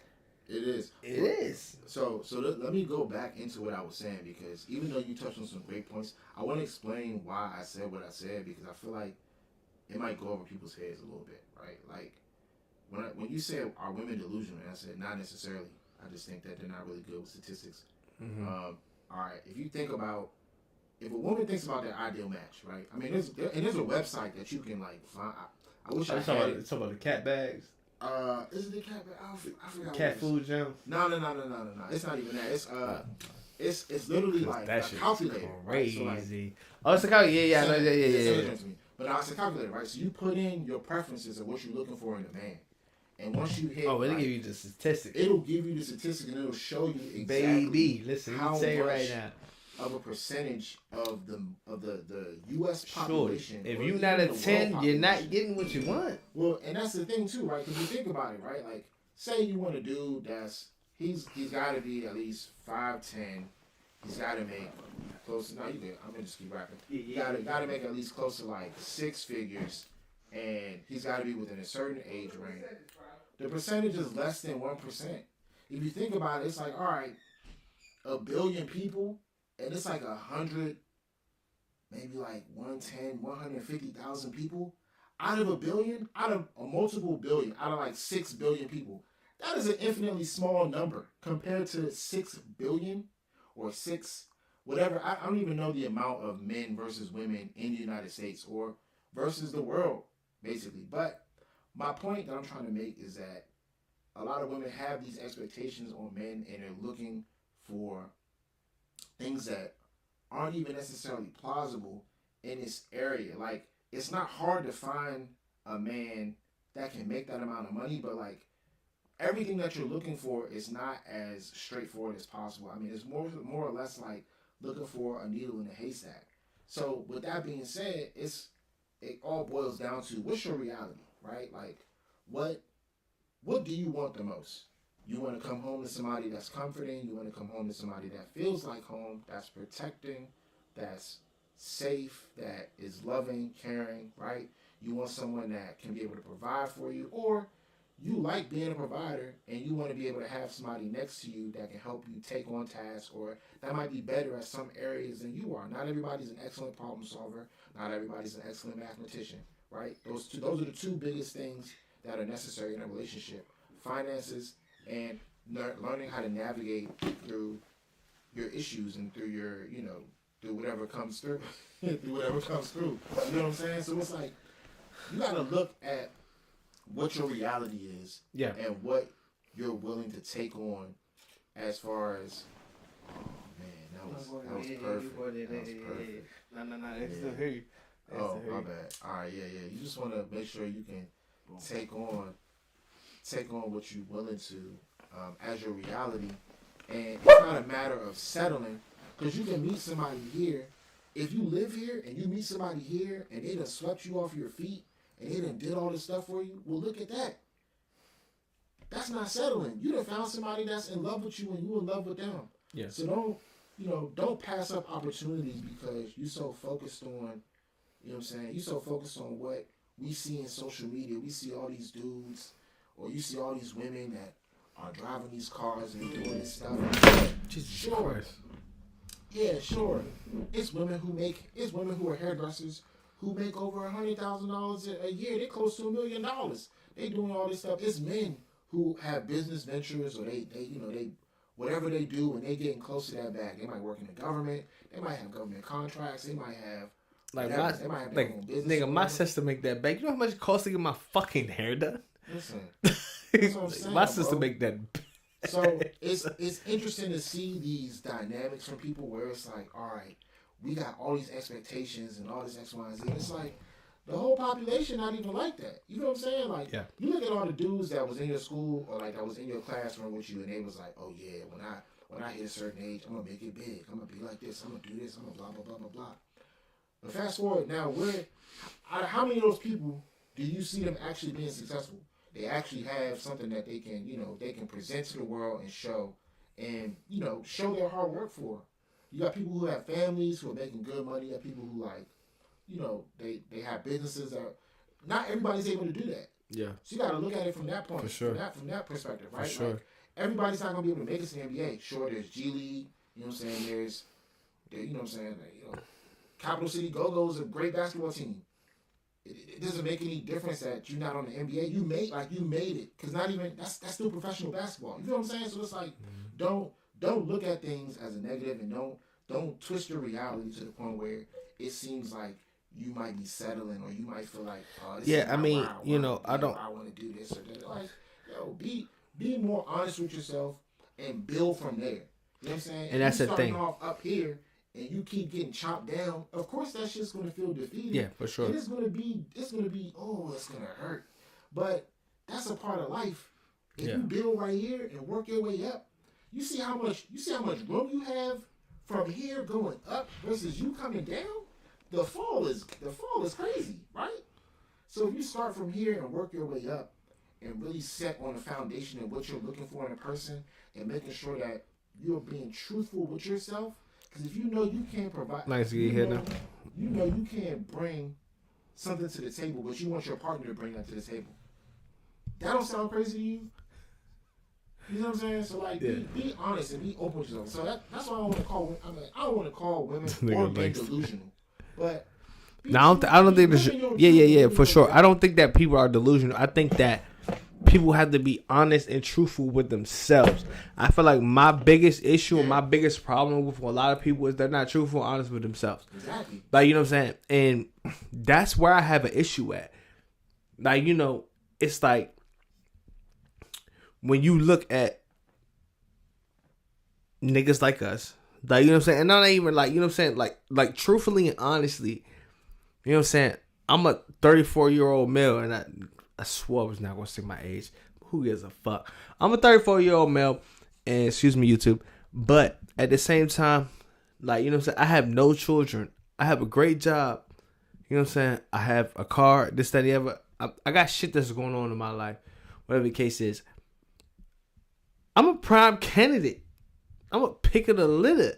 Speaker 2: It is.
Speaker 1: It is.
Speaker 2: So let me go back into what I was saying, because even though you touched on some great points, I want to explain why I said what I said, because I feel like it might go over people's heads a little bit, right? Like, when you said, are women delusional, and I said not necessarily. I just think that they're not really good with statistics.
Speaker 1: Mm-hmm.
Speaker 2: All right, if you think about, if a woman thinks about their ideal match, right? I mean, there's a website that you can like find. I wish I had it.
Speaker 1: It's about the cat bags.
Speaker 2: Is it the cat bag? I forgot.
Speaker 1: Cat food jam.
Speaker 2: No. It's not even that. It's literally like a calculator.
Speaker 1: Crazy.
Speaker 2: Right? So like,
Speaker 1: Oh, it's a calculator. Yeah.
Speaker 2: But it's a calculator, right? So you put in your preferences of what you're looking for in a man, and once you hit,
Speaker 1: it'll give you the statistics.
Speaker 2: It'll give you the statistics, and it'll show you exactly.
Speaker 1: Baby, listen,
Speaker 2: how
Speaker 1: you say it
Speaker 2: much
Speaker 1: right now.
Speaker 2: Of a percentage of the U.S. population.
Speaker 1: Sure. If you're not a 10, you're not getting what you want.
Speaker 2: Well, and that's the thing too, right? Because you think about it, right? Like, say you want a dude that's he's got to be at least 5'10". He's got to make close to. No, you good. I'm gonna just keep rapping. You got to make at least close to like 6 figures, and he's got to be within a certain age range. The percentage is less than 1%. If you think about it, it's like, all right, 1 billion people. And it's like 100, maybe like 110, 150,000 people. Out of 1 billion, out of a multiple billion, out of like 6 billion people. That is an infinitely small number compared to 6 billion or 6, whatever. I don't even know the amount of men versus women in the United States or versus the world, basically. But my point that I'm trying to make is that a lot of women have these expectations on men, and they're looking for things that aren't even necessarily plausible in this area. Like, it's not hard to find a man that can make that amount of money, but like, everything that you're looking for is not as straightforward as possible. I mean, it's more or less like looking for a needle in a haystack. So with that being said, it all boils down to, what's your reality, right? Like, what do you want the most? You want to come home to somebody that's comforting. You want to come home to somebody that feels like home, that's protecting, that's safe, that is loving, caring, right? You want someone that can be able to provide for you, or you like being a provider and you want to be able to have somebody next to you that can help you take on tasks, or that might be better at some areas than you are. Not everybody's an excellent problem solver. Not everybody's an excellent mathematician, right? Those are the two biggest things that are necessary in a relationship: finances and learning how to navigate through your issues and through your, through whatever comes through. You know what I'm saying? So it's like, you got to look at what your reality is, and what you're willing to take on as far as, oh man, that was perfect. That was perfect.
Speaker 1: No, it's still here.
Speaker 2: Oh, my bad. All right, yeah. You just want to make sure you can take on what you're willing to as your reality. And it's not a matter of settling, because you can meet somebody here. If you live here and you meet somebody here and they done swept you off your feet and they done did all this stuff for you, well, look at that. That's not settling. You done found somebody that's in love with you and you in love with them.
Speaker 1: Yeah.
Speaker 2: So don't pass up opportunities because you so focused on, you know what I'm saying? You so focused on what we see in social media. We see all these dudes, or you see all these women that are driving these cars and doing this stuff.
Speaker 1: Jesus Christ.
Speaker 2: Yeah, sure. It's women who are hairdressers who make over $100,000 a year. They're close to $1 million. They doing all this stuff. It's men who have business ventures, or they whatever they do, and they getting close to that bag. They might work in the government. They might have government contracts. They might have
Speaker 1: Like
Speaker 2: They might have their own business
Speaker 1: nigga,
Speaker 2: or
Speaker 1: my
Speaker 2: whatever.
Speaker 1: sister make that back. You know how much it costs to get my fucking hair done?
Speaker 2: Listen, that's what I'm saying,
Speaker 1: My sister
Speaker 2: bro.
Speaker 1: make that.
Speaker 2: So it's interesting to see these dynamics from people where it's like, all right, we got all these expectations and all this X, Y, and Z. And it's like the whole population not even like that. You know what I'm saying? Like,
Speaker 1: Yeah.
Speaker 2: you look at all the dudes that was in your school or like that was in your classroom with you, and they was like, oh yeah, when I hit a certain age, I'm gonna make it big. I'm gonna be like this. I'm gonna do this. I'm gonna blah blah blah blah blah. But fast forward now, out of how many of those people do you see them actually being successful? They actually have something that they can, they can present to the world and show their hard work for. You got people who have families who are making good money. You got people who they have businesses that not everybody's able to do that.
Speaker 1: Yeah.
Speaker 2: So you got to look at it from that point,
Speaker 1: For sure.
Speaker 2: from that perspective, right?
Speaker 1: For sure.
Speaker 2: Like, everybody's not gonna be able to make it to the NBA. Sure, there's G League. You know what I'm saying? There's Capital City Go-Go's a great basketball team. It doesn't make any difference that you're not on the NBA. You made it, because not even that's still professional basketball. You know what I'm saying? So it's like, don't look at things as a negative, and don't twist your reality to the point where it seems like you might be settling, or you might feel like, oh, this is not where I want to do this or that. Like, be more honest with yourself and build from there. You know what I'm saying?
Speaker 1: And that's the thing.
Speaker 2: Starting off up here, and you keep getting chopped down, of course that shit's gonna feel defeated.
Speaker 1: Yeah, for sure.
Speaker 2: And it's gonna be, it's gonna hurt. But that's a part of life. If you build right here and work your way up, you see how much room you have from here going up versus you coming down. The fall is crazy, right? So if you start from here and work your way up and really set on a foundation of what you're looking for in a person and making sure that you're being truthful with yourself. Because if you know you can't provide,
Speaker 1: Nice to get here now.
Speaker 2: You know you can't bring something to the table, but you want your partner to bring that to the table. That don't sound crazy to you? You know what I'm saying? So like, be honest and be open with yourself. So that's why I don't want to call women or men delusional, but.
Speaker 1: No, I don't think there's. Yeah, for sure. I don't think that people are delusional. I think that people have to be honest and truthful with themselves. I feel like my biggest issue and my biggest problem with a lot of people is they're not truthful and honest with themselves.
Speaker 2: Exactly.
Speaker 1: Like, you know what I'm saying? And that's where I have an issue at. Like, it's like when you look at niggas like us, like, you know what I'm saying? And not even like, you know what I'm saying? Like truthfully and honestly, you know what I'm saying? I'm a 34-year-old male, and I swore I was not going to say my age. Who gives a fuck? I'm a 34-year-old male, and excuse me, YouTube. But at the same time, like, you know what I'm saying? I have no children. I have a great job. You know what I'm saying? I have a car, this, that, the other. I got shit that's going on in my life. Whatever the case is. I'm a prime candidate. I'm a pick of the litter.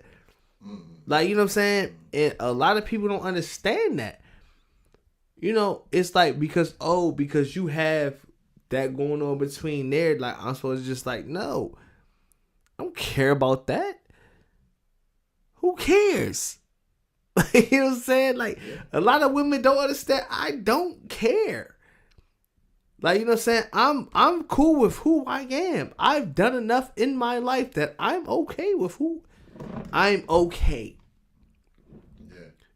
Speaker 1: Like, you know what I'm saying? And a lot of people don't understand that. It's like because you have that going on between there, like, I'm supposed to just like, no, I don't care about that. Who cares? You know what I'm saying? Like, a lot of women don't understand. I don't care. Like, you know what I'm saying? I'm cool with who I am. I've done enough in my life that I'm okay with who I'm okay.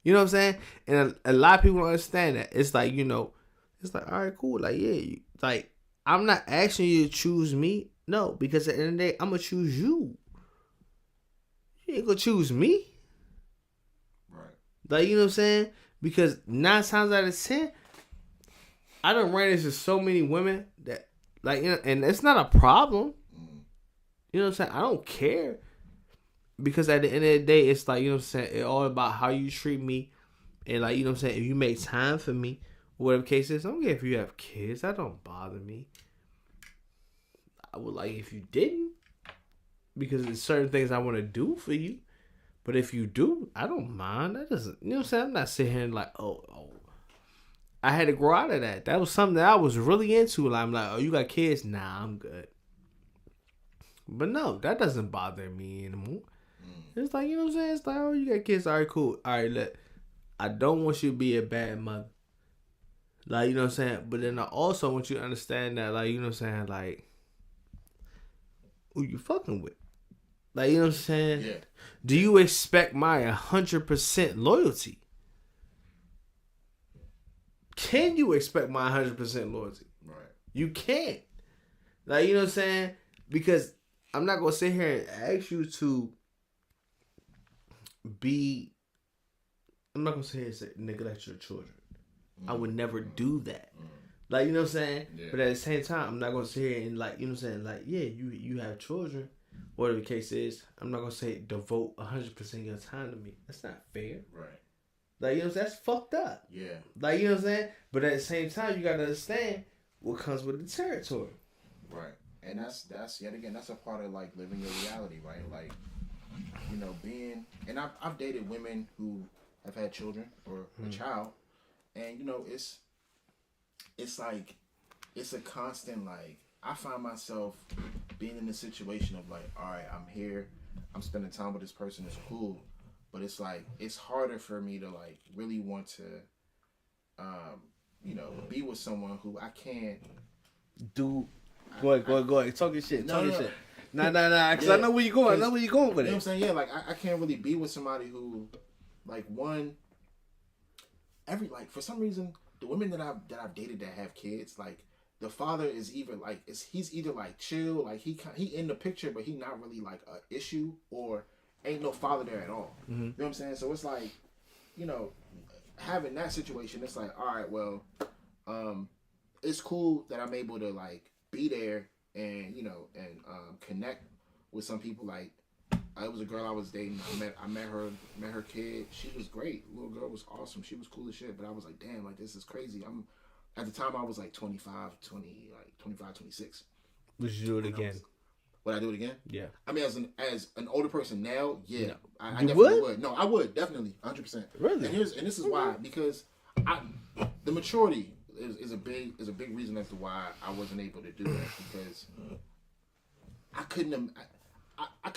Speaker 1: You know what I'm saying? And a lot of people don't understand that. It's like, it's like, all right, cool. Like, yeah, like, I'm not asking you to choose me. No, because at the end of the day, I'm going to choose you. You ain't going to choose me.
Speaker 2: Right.
Speaker 1: Like, you know what I'm saying? Because 9 times out of 10, I done ran into so many women that, like, and it's not a problem. You know what I'm saying? I don't care. Because at the end of the day, it's like, you know what I'm saying, it's all about how you treat me. And like, you know what I'm saying, if you make time for me, whatever the case is, I don't care if you have kids. That don't bother me. I would like if you didn't. Because there's certain things I want to do for you. But if you do, I don't mind. That doesn't, you know what I'm saying? I'm not sitting here and like, oh. I had to grow out of that. That was something that I was really into. Like, I'm like, oh, you got kids? Nah, I'm good. But no, that doesn't bother me anymore. It's like, you know what I'm saying? It's like, oh, you got kids. All right, cool. All right, look. I don't want you to be a bad mother. Like, you know what I'm saying? But then I also want you to understand that, like, you know what I'm saying? Like, who you fucking with? Like, you know what I'm saying?
Speaker 2: Yeah.
Speaker 1: Do you expect my 100% loyalty? can you expect my 100% loyalty?
Speaker 2: Right.
Speaker 1: You can't. Like, you know what I'm saying? Because I'm not going to sit here and ask you to be... I'm not going to sit here and say, neglect your children. I would never do that. Like, you know what I'm saying?
Speaker 2: Yeah.
Speaker 1: But at the same time, I'm not going to sit here and, like, you know what I'm saying? Like, yeah, you have children. Whatever the case is, I'm not going to say devote 100% of your time to me. That's not fair.
Speaker 2: Right.
Speaker 1: Like, you know what I'm saying? That's fucked up.
Speaker 2: Yeah.
Speaker 1: Like, you know what I'm saying? But at the same time, you got to understand what comes with the territory.
Speaker 2: Right. And that's yet again, that's a part of, like, living your reality, right? Like, you know, being... And I've dated women who have had children or a child. And, you know, it's like, it's a constant, like, I find myself being in a situation of like, all right, I'm here, I'm spending time with this person, it's cool. But it's like, it's harder for me to like really want to, you know, be with someone who I can't
Speaker 1: do. Go ahead. Talk your shit.
Speaker 2: No.
Speaker 1: Shit. Nah. Because yeah, I know where you're going. I know where you're going with it.
Speaker 2: You know what I'm saying? Yeah, like, I can't really be with somebody who, like, for some reason, the women that I've dated that have kids, like, the father is either like, he's either like chill, like he in the picture, but he not really like a issue, or ain't no father there at all. Mm-hmm. You know what I'm saying? So it's like, you know, having that situation, it's like, all right, well, it's cool that I'm able to like be there and, you know, and connect with some people. Like, it was a girl I was dating. I met her kid. She was great. Little girl was awesome. She was cool as shit. But I was like, damn, like, this is crazy. At the time I was like 25, 26.
Speaker 1: Would you do it again?
Speaker 2: Would I do it again?
Speaker 1: Yeah.
Speaker 2: I mean, as an older person now, yeah.
Speaker 1: No.
Speaker 2: I definitely would. No, I would, definitely, 100%.
Speaker 1: Really?
Speaker 2: And this is why, because the maturity is a big reason as to why I wasn't able to do that, because I couldn't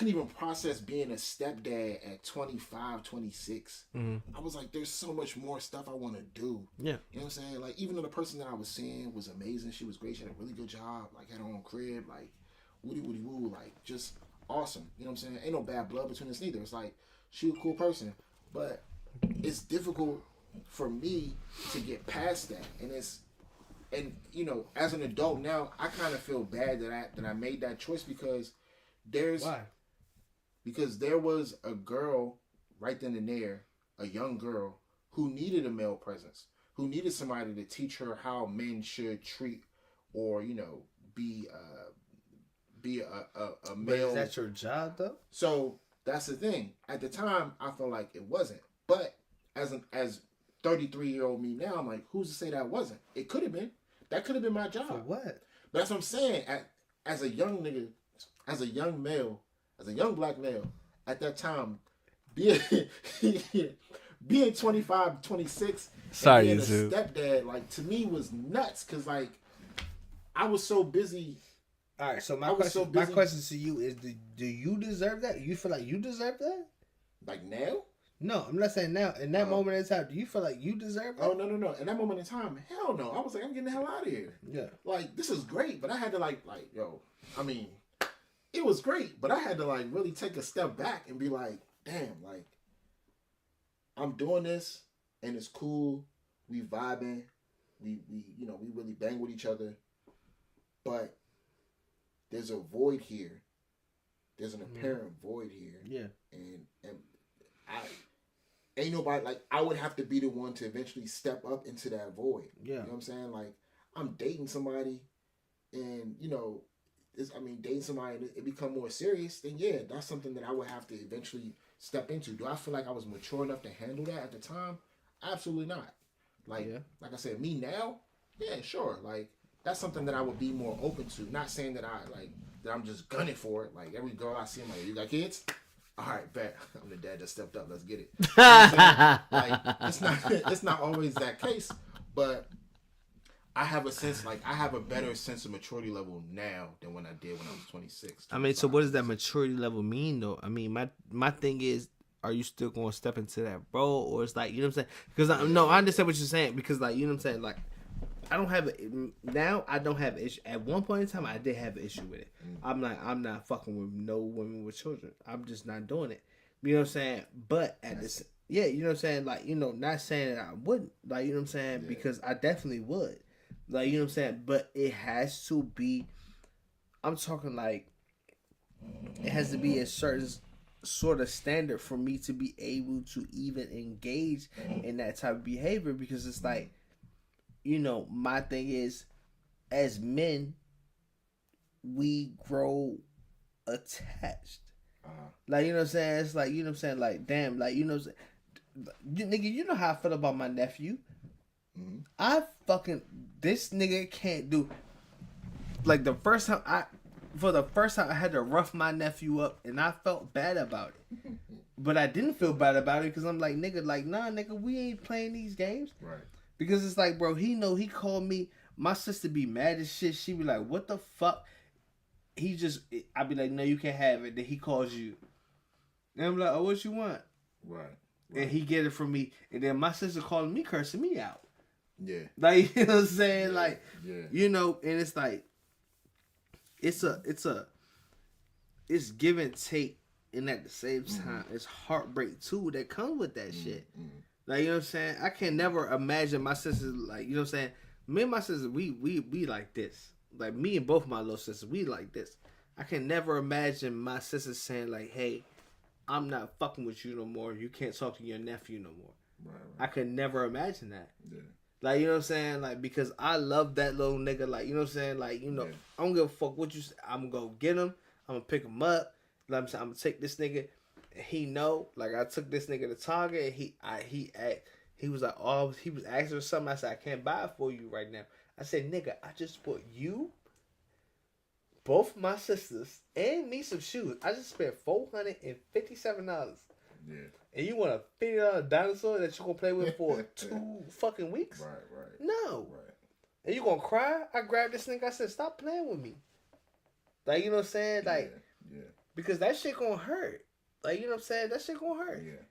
Speaker 2: even process being a stepdad at 25, 26. Mm-hmm. I was like, there's so much more stuff I want to do. Yeah. You know what I'm saying? Like, even though the person that I was seeing was amazing, she was great, she had a really good job, like, had her own crib, like, woody woo, like, just awesome. You know what I'm saying? Ain't no bad blood between us neither. It's like, she a cool person. But it's difficult for me to get past that. And you know, as an adult now, I kind of feel bad that I made that choice, because
Speaker 1: Why?
Speaker 2: Because there was a girl right then and there, a young girl, who needed a male presence, who needed somebody to teach her how men should treat, or, you know, be a male. But
Speaker 1: is that your job though?
Speaker 2: So that's the thing. At the time, I felt like it wasn't. But as 33-year-old me now, I'm like, who's to say that wasn't? It could have been. That could have been my job.
Speaker 1: For what?
Speaker 2: But that's what I'm saying. As a young nigga, as a young male, as a young black male, at that time, being 25, 26,
Speaker 1: sorry,
Speaker 2: and being a stepdad, like, to me was nuts, because, like, I was so busy.
Speaker 1: All right, so my question to you is, do you deserve that? You feel like you deserve that?
Speaker 2: Like, now?
Speaker 1: No, I'm not saying now. In that moment in time, do you feel like you deserve that?
Speaker 2: Oh, no. In that moment in time, hell no. I was like, I'm getting the hell out of here.
Speaker 1: Yeah.
Speaker 2: Like, this is great, but I had to, like, yo, I mean, it was great, but I had to, like, really take a step back and be like, damn, like, I'm doing this, and it's cool. We vibing. We you know, we really bang with each other. But there's a void here. There's an apparent void here. Yeah. And ain't nobody, like, I would have to be the one to eventually step up into that void. Yeah. You know what I'm saying? Like, I'm dating somebody, and, you know, dating somebody and it become more serious, then yeah, that's something that I would have to eventually step into. Do I feel like I was mature enough to handle that at the time? Absolutely not. Like, like I said, me now, yeah, sure. Like, that's something that I would be more open to. Not saying that I'm just gunning for it. Like, every girl I see, I'm like, you got kids? All right, bet. I'm the dad that stepped up. Let's get it. You know like, it's not always that case, but I have a better sense of maturity level now than when I did when I was 26.
Speaker 1: I mean, so what does that maturity level mean, though? I mean, my thing is, are you still going to step into that role, or it's like, you know what I'm saying? Because I understand what you're saying, because, like, you know what I'm saying, like, I don't have an issue. At one point in time, I did have an issue with it. I'm not fucking with no women with children. I'm just not doing it. You know what I'm saying? But at this, Yeah, you know what I'm saying? Like, you know, not saying that I wouldn't. Like, you know what I'm saying?
Speaker 2: Yeah.
Speaker 1: Because I definitely would. Like, you know what I'm saying? But it has to be, I'm talking like, it has to be a certain sort of standard for me to be able to even engage in that type of behavior, because it's like, you know, my thing is, as men, we grow attached. Like, you know what I'm saying? It's like, you know what I'm saying? Like, damn, like, you know what I'm saying? Nigga, you know how I feel about my nephew. I fucking, this nigga can't do, like, the first time I had to rough my nephew up, and I felt bad about it. But I didn't feel bad about it, because I'm like, nigga, like, nah, nigga, we ain't playing these games.
Speaker 2: Right.
Speaker 1: Because it's like, bro, he called me, my sister be mad as shit. She be like, what the fuck? I be like, no, you can't have it. Then he calls you. And I'm like, oh, what you want?
Speaker 2: Right.
Speaker 1: And he get it from me. And then my sister calling me, cursing me out.
Speaker 2: Yeah.
Speaker 1: Like, you know what I'm saying?
Speaker 2: Yeah.
Speaker 1: Like, you know, and it's like, it's give and take, and at the same time, it's heartbreak too that comes with that shit. Like, you know what I'm saying? I can never imagine my sisters, like, you know what I'm saying? Me and my sisters, we like this. Like, me and both my little sisters, we like this. I can never imagine my sisters saying, like, hey, I'm not fucking with you no more. You can't talk to your nephew no more.
Speaker 2: Right.
Speaker 1: I could never imagine that.
Speaker 2: Yeah.
Speaker 1: Like, you know what I'm saying? Like, because I love that little nigga. Like, you know what I'm saying? Like, you know, I don't give a fuck what you say. I'm going to get him. I'm going to pick him up. Like I'm saying, I'm going to take this nigga. He know. Like, I took this nigga to Target. He was like, oh, he was asking for something. I said, I can't buy it for you right now. I said, nigga, I just bought you, both my sisters, and me some shoes. I just spent $457.
Speaker 2: Yeah.
Speaker 1: And you want a $50 dinosaur that you're going to play with for 2 fucking weeks?
Speaker 2: Right.
Speaker 1: No.
Speaker 2: Right.
Speaker 1: And you going to cry? I grabbed this nigga. I said, stop playing with me. Like, you know what I'm saying? Like,
Speaker 2: yeah.
Speaker 1: Because that shit going to hurt. Like, you know what I'm saying? That shit going to hurt.
Speaker 2: Yeah.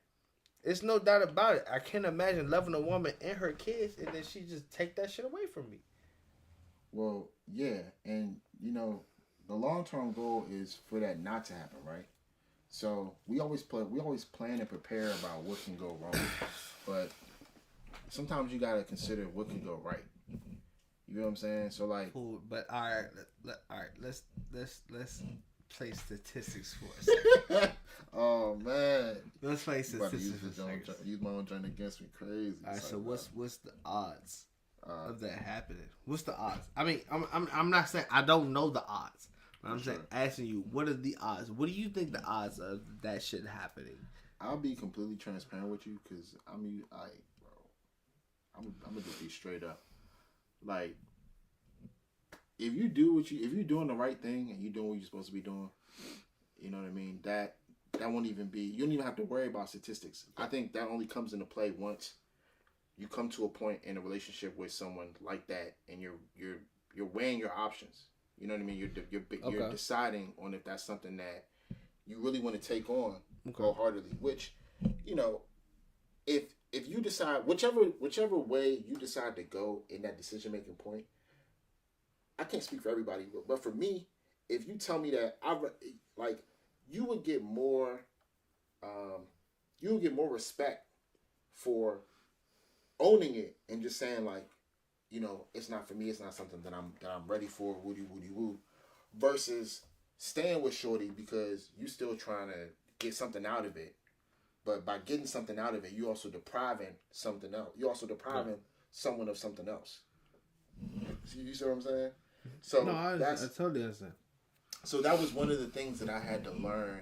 Speaker 1: It's no doubt about it. I can't imagine loving a woman and her kids, and then she just take that shit away from me.
Speaker 2: Well, yeah. And, you know, the long-term goal is for that not to happen, right? So we always plan and prepare about what can go wrong, but sometimes you gotta consider what can go right. You know what I'm saying? So like,
Speaker 1: cool, but all right, let's play statistics for a second.
Speaker 2: Oh man,
Speaker 1: let's play statistics for a second.
Speaker 2: Use my own joint against me, crazy.
Speaker 1: All right, so what's the odds of that happening? What's the odds? I mean, I'm not saying I don't know the odds. I'm saying, asking you, what are the odds? What do you think the odds of that shit happening?
Speaker 2: I'll be completely transparent with you, because I'm gonna just be straight up. Like, if you're doing the right thing and you're doing what you're supposed to be doing, you know what I mean. That won't even be. You don't even have to worry about statistics. I think that only comes into play once you come to a point in a relationship with someone like that, and you're weighing your options. You know what I mean? You're deciding on if that's something that you really want to take on wholeheartedly. Which, you know, if you decide whichever way you decide to go in that decision making point, I can't speak for everybody, but for me, if you tell me that you would get more respect for owning it and just saying like, you know, it's not for me. It's not something that I'm ready for. Woody woo. Versus staying with shorty because you still trying to get something out of it, but by getting something out of it, you also depriving something else. You also depriving someone of something else. You see what I'm saying? So
Speaker 1: no, I totally understand.
Speaker 2: So that was one of the things that I had to learn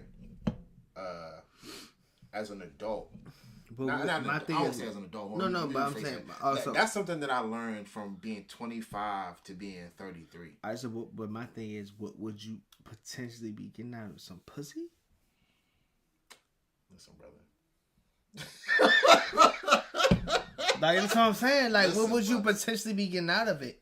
Speaker 2: as an adult.
Speaker 1: But
Speaker 2: I don't say as an adult.
Speaker 1: No, but I'm saying
Speaker 2: that's something that I learned from being 25 to being 33.
Speaker 1: I said, but my thing is, what would you potentially be getting out of some pussy?
Speaker 2: Listen, brother.
Speaker 1: Like, that's what I'm saying. Like, what would you potentially be getting out of it?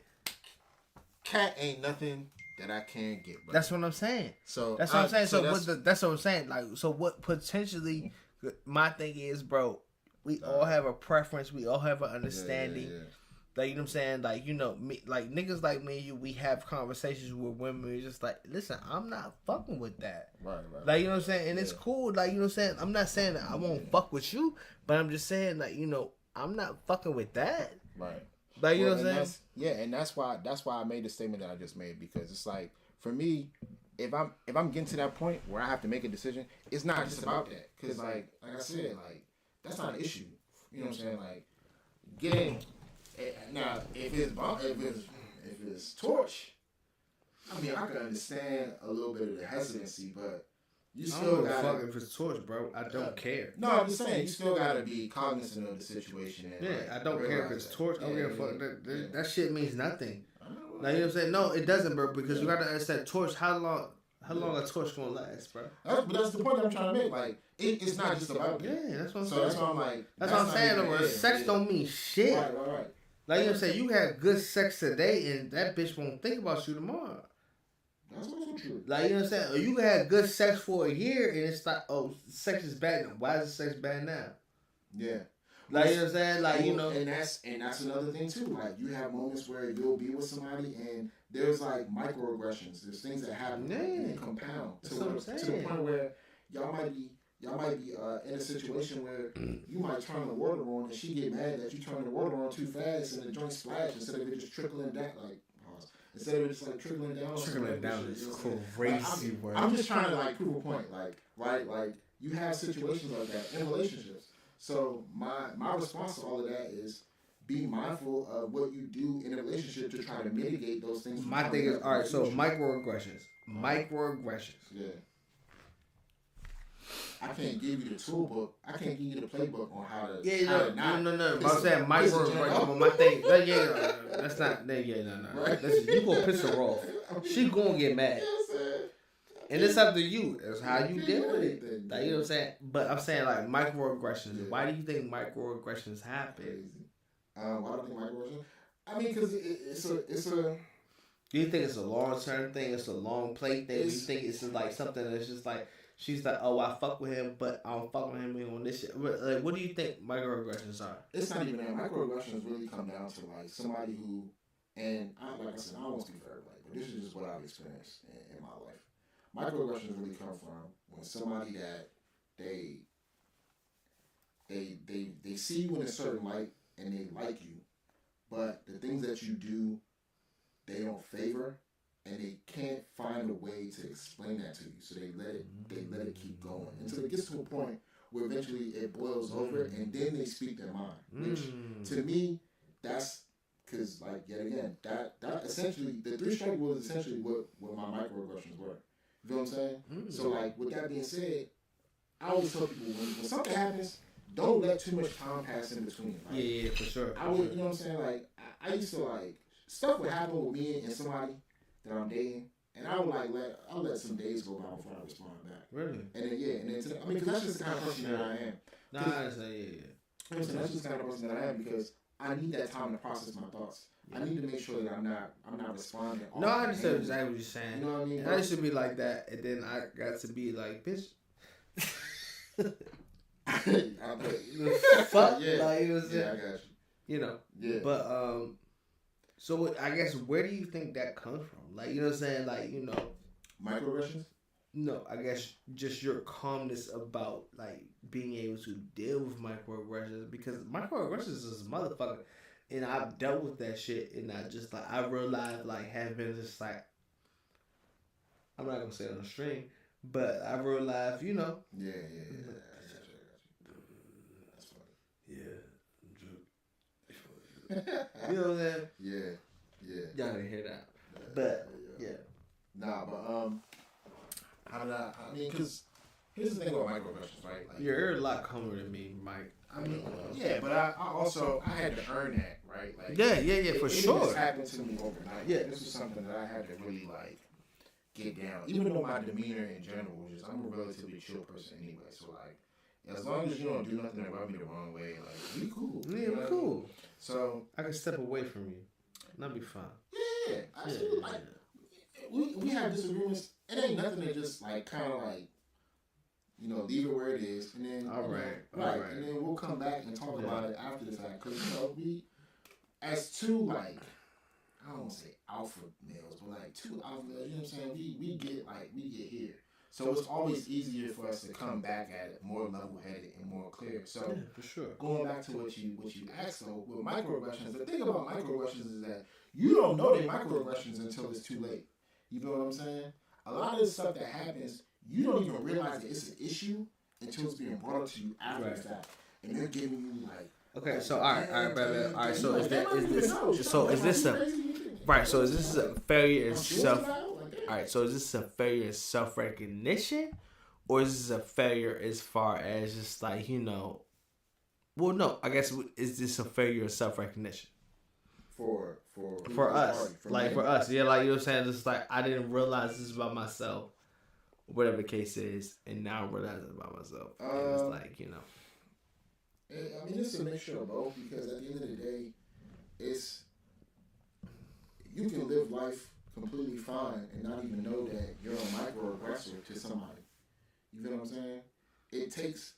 Speaker 2: Cat ain't nothing that I can't get, bro.
Speaker 1: That's what I'm saying.
Speaker 2: So
Speaker 1: that's what I'm saying. That's what I'm saying. Like, so what potentially? My thing is, bro, we all have a preference. We all have an understanding. Like, you know what I'm saying? Like, you know, me, like, niggas like me and you, we have conversations with women. We're just like, listen, I'm not fucking with that.
Speaker 2: Right.
Speaker 1: Like, you know what I'm saying? And it's cool. Like, you know what I'm saying? I'm not saying that I won't fuck with you, but I'm just saying, like, you know, I'm not fucking with that.
Speaker 2: Right.
Speaker 1: Like, you know what I'm saying?
Speaker 2: And that's why I made the statement that I just made, because it's like, for me, if I'm getting to that point where I have to make a decision, it's not just about that. Because, like I said, like, that's not an issue. You know what I'm saying? Like, getting... Now, if it's Torch, I mean, I can understand a little bit of the hesitancy, but you still got
Speaker 1: fuck if it's Torch, bro. I don't care.
Speaker 2: No, I'm just saying, you still gotta be cognizant of the situation. And,
Speaker 1: yeah, I don't care if it's Torch. I don't give a fuck. That shit means nothing. Like, you know what I'm saying? No, it doesn't, bro. Because you gotta understand, Torch. How long a Torch gonna last, bro?
Speaker 2: But that's the point I'm trying to make. Like, it's not just about that.
Speaker 1: Yeah, that's what I'm
Speaker 2: saying.
Speaker 1: So
Speaker 2: that's why I'm like.
Speaker 1: That's what I'm saying. Though, sex don't mean shit.
Speaker 2: Right.
Speaker 1: Like, you know what I'm saying? You have good sex today, and that bitch won't think about you tomorrow.
Speaker 2: That's also true.
Speaker 1: Like, you know what I'm saying? Or you had good sex for a year, and it's like, oh, sex is bad now. Why is the sex bad now?
Speaker 2: Yeah.
Speaker 1: Like, you know what I'm saying? Like, you know.
Speaker 2: And that's another thing, too. Like, you have moments where you'll be with somebody, and there's, like, microaggressions. There's things that happen and they compound to the point where y'all might be in a situation where you might turn the water on and she get mad that you turn the water on too fast and the joint splash instead of it just trickling down. Like, pause. Instead of it just like trickling down.
Speaker 1: Trickling down is crazy word.
Speaker 2: I'm just trying to like prove a point. Like, right? Like, you have situations like that in relationships. So my response to all of that is be mindful of what you do in a relationship to try to mitigate those things.
Speaker 1: My thing is, all right, so microaggressions.
Speaker 2: Yeah. I can't give you the tool book. I can't give you the playbook on how to.
Speaker 1: No. But I'm saying microaggressions. My thing, that's not. No. Right? You gonna piss her off. She gonna get mad. And it's up to you. It's how you deal with it. Like, you know what I'm saying? But I'm saying, like, microaggressions. Yeah. Why do you think microaggressions happen?
Speaker 2: Why do I think microaggressions? I mean, because it's a.
Speaker 1: Do you think it's a long-term thing? It's a long play thing? Do you think it's just like something that's just like, she's like, oh, I fuck with him, but I don't fuck with him on this shit. Like, what do you think microaggressions are?
Speaker 2: It's not even that. Microaggressions really come down to, like, somebody who, and like I said, I don't want to speak for everybody, but this is just what I've experienced in my life. Microaggressions really come from when somebody that they see you in a certain light and they like you, but the things that you do, they don't favor, and they can't find a way to explain that to you. So they let it keep going until it gets to a point where eventually it boils over, and then they speak their mind. Which to me, that's because, like, yet again, that essentially the 3 strike was essentially what my microaggressions were. You know what I'm saying? So, like, with that being said, I always tell people when something happens, don't let too much time pass in between. Like,
Speaker 1: yeah, for sure.
Speaker 2: I would, you know what I'm saying? Like, I used to, like, stuff would happen with me and somebody that I'm dating, and I would let some days go by before I respond back.
Speaker 1: Really?
Speaker 2: And then I mean, because that's just the kind of person that I am.
Speaker 1: Nah, I understand. Yeah.
Speaker 2: You know, that's just the kind of person that I am, because I need that time to process my thoughts. I need to make sure that I'm not responding.
Speaker 1: No, I understand exactly what you're saying.
Speaker 2: You know what I mean?
Speaker 1: And I used to be like that, and then I got to be like, bitch. Fuck,
Speaker 2: yeah.
Speaker 1: Like, you know what I'm saying?
Speaker 2: Yeah, I got you.
Speaker 1: You know.
Speaker 2: Yeah.
Speaker 1: But so I guess where do you think that comes from? Like, you know what I'm saying? Like, you know.
Speaker 2: Microaggressions?
Speaker 1: No, I guess just your calmness about, like, being able to deal with microaggressions, because microaggressions is a motherfucker, and I've dealt with that shit, and I realized, like, having just, like, I'm not gonna say it on the stream, but I realized, you know.
Speaker 2: Yeah.
Speaker 1: That's funny. Yeah. You know what I'm saying?
Speaker 2: Yeah.
Speaker 1: Y'all didn't hear that. But, yeah.
Speaker 2: Nah, but, how did I mean, because here's the thing about microaggressions, right? Like,
Speaker 1: you're a lot calmer than me, Mike.
Speaker 2: I mean, yeah, but I also had to earn that, right? Like,
Speaker 1: yeah, for sure.
Speaker 2: This happened to me overnight. Yeah, this was something that I had to really, like, get down. Even though my demeanor in general was just, I'm a relatively chill person anyway. So, like, as long as you don't do nothing that rub me the wrong way, like, we cool.
Speaker 1: Yeah, we cool.
Speaker 2: So
Speaker 1: I can step away from you. That'll be fine.
Speaker 2: Yeah, like, we have disagreements. It ain't nothing to just, like, kind of, like, you know, leave it where it is, and then
Speaker 1: all right,
Speaker 2: and then we'll come back and talk about it after the fact, because, you know, as two, like, I don't want to say alpha males, but like two alpha males, you know what I'm saying? We get here. So it's always easier for us to come back at it more level-headed and more clear. So
Speaker 1: Yeah, for sure.
Speaker 2: Going back to what you asked though, with microaggressions, the thing about microaggressions is that you don't know they're microaggressions until it's too late. You feel what I'm saying? A lot of the stuff that happens, you don't even realize that it's an issue until it's being brought up to you after the fact, and they're giving you like.
Speaker 1: Okay, so all right, brother. All right, so is this a failure in self? All right, so is this a failure in self-recognition, or is this a failure as far as just like, you know? Well, no, I guess is this a failure of self-recognition? For us, for us, yeah, like you were saying, it's like I didn't realize this about myself, whatever the case is, and now I realize it about myself. And it's like, you know.
Speaker 2: I mean, it's a mixture of both, because at the end of the day, you can live life completely fine and not even know that you're a microaggressor to somebody. You feel what I'm saying? It takes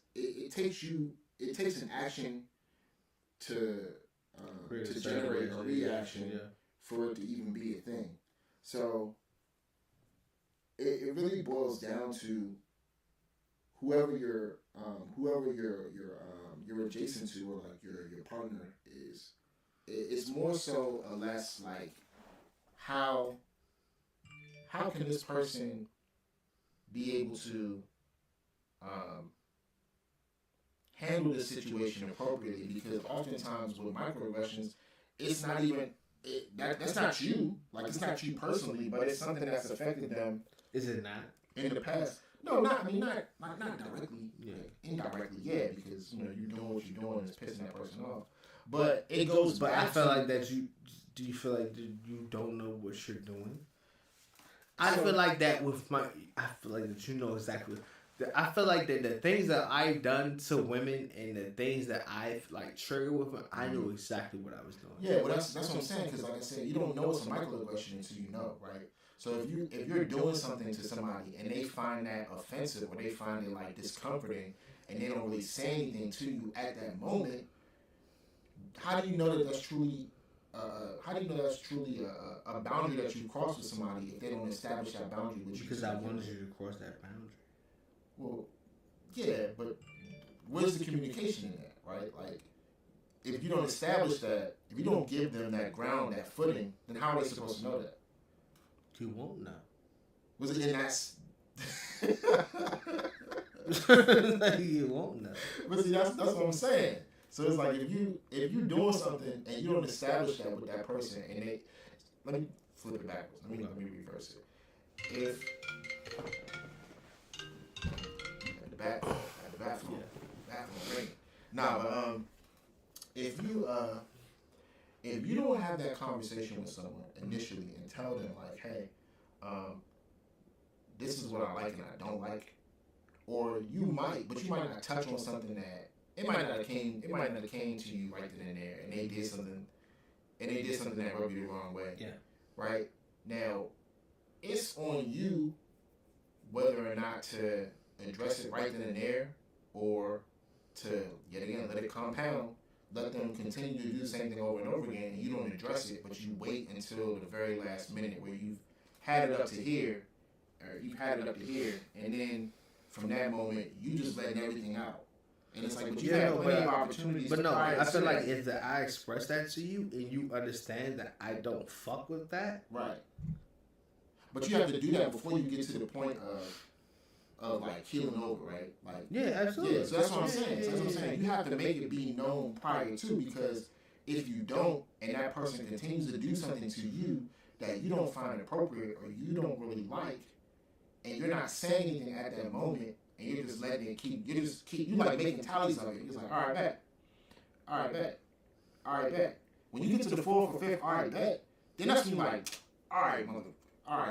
Speaker 2: an action to generate a reaction for it to even be a thing. So it really boils down to whoever you're adjacent to, or like your partner is. It's more so or less like how can this person be able to handle the situation appropriately? Because oftentimes with microaggressions, it's not even that's not you. Like, it's not you personally, but it's something that's affected them.
Speaker 1: Is it not
Speaker 2: in the past? No, not directly. Yeah. Like, indirectly, yeah, because you know you're doing what you're doing and it's pissing that person off. But it goes.
Speaker 1: But I feel like that do you feel like you don't know what you're doing? I feel like that I feel like that you know exactly. I feel like that the things that I've done to women and the things that I've like triggered with them, I knew exactly what I was doing.
Speaker 2: Yeah, well that's what I'm saying, because like I said, you don't know it's a microaggression until you know, right? So if you're doing something to somebody and they find that offensive, or they find it like discomforting, and they don't really say anything to you at that moment, how do you know that that's truly? How do you know that's truly a boundary that you cross with somebody if they don't establish that boundary with you?
Speaker 1: Because I wanted you to cross that boundary.
Speaker 2: Well, yeah, but where's the communication in that, right? Like, if you don't establish that, if you don't give them that ground, that footing, then how are they supposed to know that?
Speaker 1: You won't know.
Speaker 2: Was it in that?
Speaker 1: You won't know.
Speaker 2: But see, that's what I'm saying. So it's like if you doing something and you don't establish that with that person, and let me flip it backwards. Let me reverse it. If at the bathroom ringing. Nah, but if you don't have that conversation with someone initially and tell them like, hey, this is what I like and I don't like, or you might not touch on something that it might not have came to you right then and there, and they did something that rubbed you the wrong way.
Speaker 1: Yeah.
Speaker 2: Right? Now, it's on you whether or not to address it right then and there, or to yet again let it compound, let them continue to do the same thing over and over again, and you don't address it, but you wait until the very last minute where you've had it up to here, and then from that moment you just letting everything out. And it's like, but you have plenty of opportunities.
Speaker 1: But no, I feel like if I express that to you and you understand that I don't fuck with that.
Speaker 2: Right. But you have to do that before you get to the point of like healing over, right? Like,
Speaker 1: yeah, absolutely.
Speaker 2: Yeah, so that's what I'm saying. So that's what I'm saying. You have to make it be known prior to, because if you don't, and that person continues to do something to you that you don't find appropriate or you don't really like, and you're not saying anything at that moment, and you're just letting it you like making tallies of it. You're just like, all right, bet. When you get to the fourth or fifth, all right, bet, then that's when you're like, all right,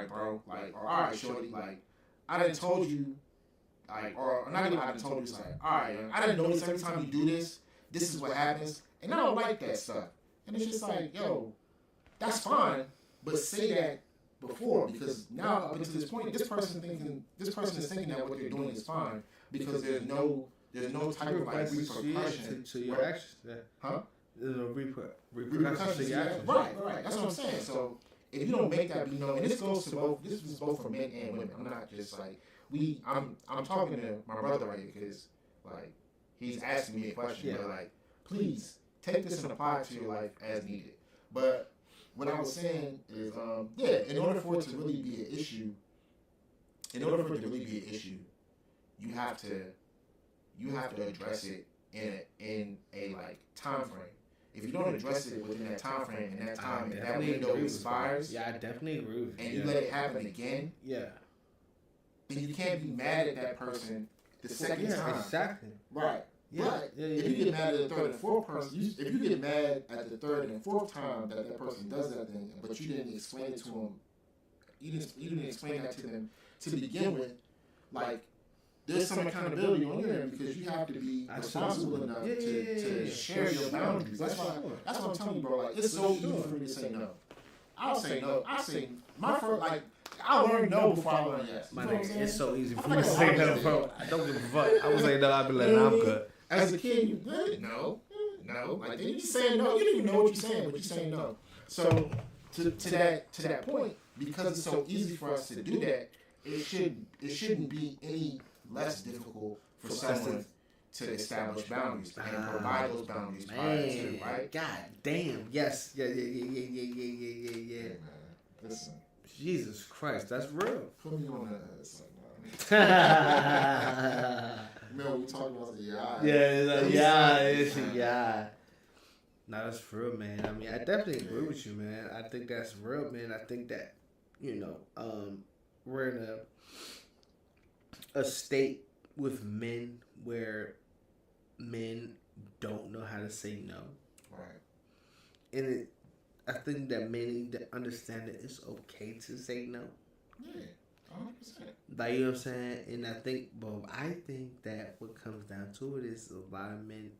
Speaker 2: bro, like, or all right, shorty, like, I done told you, like, or not even I done told you, it's like, all right, I done notice every time you do this is what happens, and I don't like that stuff. And it's just like, yo, that's fine, but say that before, because now up until this point, this person is thinking that what they're doing is fine, because there's no type of like repercussion
Speaker 1: to your actions. Yeah.
Speaker 2: Huh?
Speaker 1: There's no repercussions to your actions.
Speaker 2: Right. That's what I'm saying. So if you don't make that be known, and this goes to both. This is both for men and women. I'm not just like I'm talking to my brother right here because like he's asking me a question. But like, please take this and apply it to your life as needed. But what I was saying is, in order for it to really be an issue, you have to address it in a like time frame. If you don't address it within that time frame and that time and that window expires,
Speaker 1: I definitely agree with you.
Speaker 2: And you let it happen again, then you can't be mad at that person the second time.
Speaker 1: Exactly.
Speaker 2: Right. But if you get mad at the third and fourth person, if you get mad at the third and fourth time that person does that thing, but you didn't explain it to them, you didn't explain that to them to begin with, like, there's some accountability on your end because you have to be responsible enough to share your boundaries. That's what I'm telling you, bro. Like, it's so easy for me to say no. I'll say no. I say my first, like, I learned no before I learned yes.
Speaker 1: My nigga, it's so easy for me to say no, bro. I don't give a fuck. I would say no. I'd be like, nah, I'm good.
Speaker 2: As a kid, you good? No. Like, you saying no. You don't even know what you're saying, but you're saying no. So to that point, because it's so easy for us to do that, it shouldn't be any less difficult for someone to establish boundaries and provide those boundaries prior to, right?
Speaker 1: God damn. Yes. Yeah.
Speaker 2: Hey, man, listen.
Speaker 1: Jesus Christ, that's real.
Speaker 2: Put me on that. Remember we talked about the
Speaker 1: yeah. No, that's real, man. I mean, I definitely agree with you, man. I think that's real, man. I think that, we're in a state with men where men don't know how to say no.
Speaker 2: Right.
Speaker 1: And I think that men need to understand that it's okay to say no.
Speaker 2: Yeah, 100%.
Speaker 1: Like, you know what I'm saying? And I think that what comes down to it is a lot of men,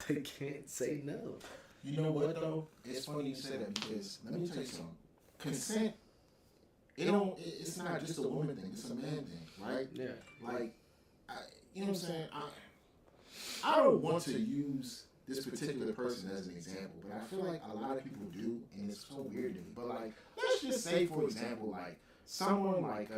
Speaker 1: they can't say no.
Speaker 2: You know what, though? It's funny you say that because, let me tell you something. Consent, it's not just a woman thing. It's a man thing, right?
Speaker 1: Yeah.
Speaker 2: Like, you know what I'm saying? I don't want to use this particular person as an example, but I feel like a lot of people do, and it's so weird to me. But like, let's just say, for example, like someone like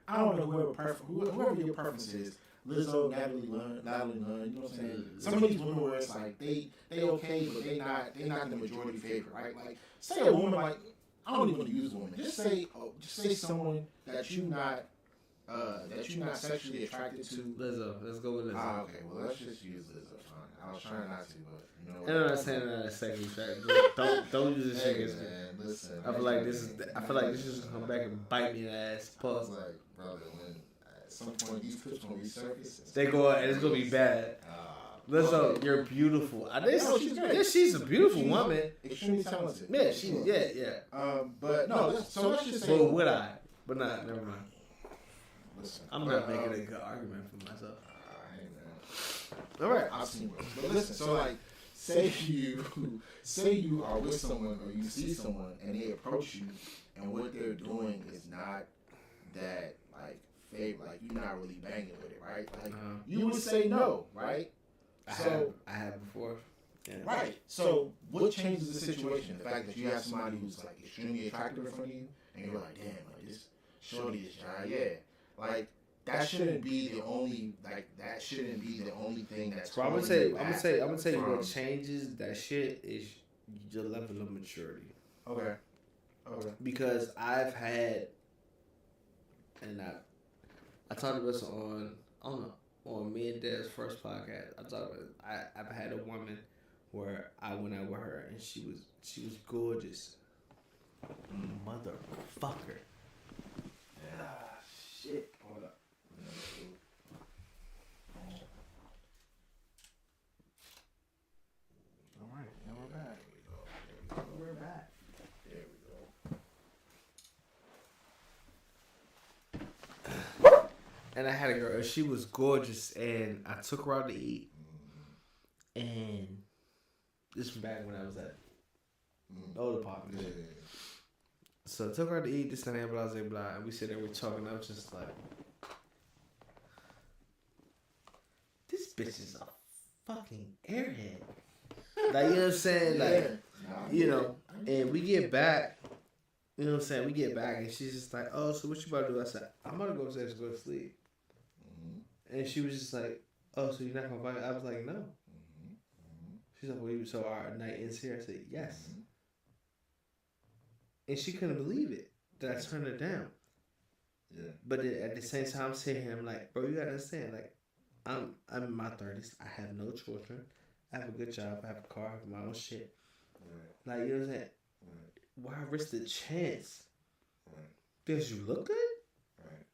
Speaker 2: I don't know whoever your preference is, Lizzo, Natalie Nunn, you know what I'm saying? Some of these women where it's like they okay, but they not the majority favorite, right? Like, say a woman, like, I don't even want to use women. Just say someone that you're not sexually attracted to.
Speaker 1: Lizzo. Let's go with Lizzo.
Speaker 2: Okay. Well, let's just use Lizzo. Fine. I was trying not to, but you know.
Speaker 1: And I'm not saying that as sexually attracted. Don't use this shit against me.
Speaker 2: Listen.
Speaker 1: I feel like this is gonna come back and bite me in the ass.
Speaker 2: I was like, brother, when at some point these clips gonna resurface,
Speaker 1: it's gonna be bad. Lizzo, you're beautiful.
Speaker 2: She's great.
Speaker 1: Yeah, she's a beautiful woman.
Speaker 2: Extremely talented.
Speaker 1: Yeah, yeah.
Speaker 2: But no. So let's just say.
Speaker 1: Well, would I? But not. Never mind.
Speaker 2: Listen,
Speaker 1: I'm not making a good argument for myself.
Speaker 2: Hey, man.
Speaker 1: All right.
Speaker 2: I've seen it. But listen, so like, say you are with someone or you see someone and they approach you and what they're doing is not that like favorite, like you're not really banging with it, right? Like you would say no, right?
Speaker 1: I have before. Yeah.
Speaker 2: Right. So what changes the situation? The fact that you have somebody who's like extremely attractive in front of you and you're like, damn, like this shorty is shy, yeah. Like that shouldn't be the only thing that's.
Speaker 1: Bro, I'm gonna tell you what changes that shit is your level of maturity.
Speaker 2: Okay.
Speaker 1: Because I've had, and I talked about this on me and Dad's first podcast. I've had a woman where I went out with her and she was gorgeous, motherfucker.
Speaker 2: Yeah.
Speaker 1: Shit. Hold up.
Speaker 2: All right, and we're back.
Speaker 1: We're back.
Speaker 2: There we go.
Speaker 1: And I had a girl. She was gorgeous, and I took her out to eat. And this was back when I was at older pop.
Speaker 2: Yeah.
Speaker 1: So I took her out to eat, this and that, blah, blah, blah. And we sit there, we're talking. I was just like, this bitch is a fucking airhead. Like, you know what I'm saying? Like, you know, and we get back, you know what I'm saying? We get back, and she's just like, oh, so what you about to do? I said, I'm about to go upstairs and go to sleep. And she was just like, oh, so you're not going to fight? I was like, no. She's like, well, so our night ends here? I said, yes. And she couldn't believe it that I turned her down.
Speaker 2: Yeah.
Speaker 1: But then at the same time, I'm sitting here, I'm like, bro, you gotta understand, like, I'm in my 30s. I have no children. I have a good job. I have a car. I have my own shit.
Speaker 2: Right.
Speaker 1: Like, you know what I'm saying?
Speaker 2: Right.
Speaker 1: Why risk the chance?
Speaker 2: Right.
Speaker 1: Because you look good?
Speaker 2: Right.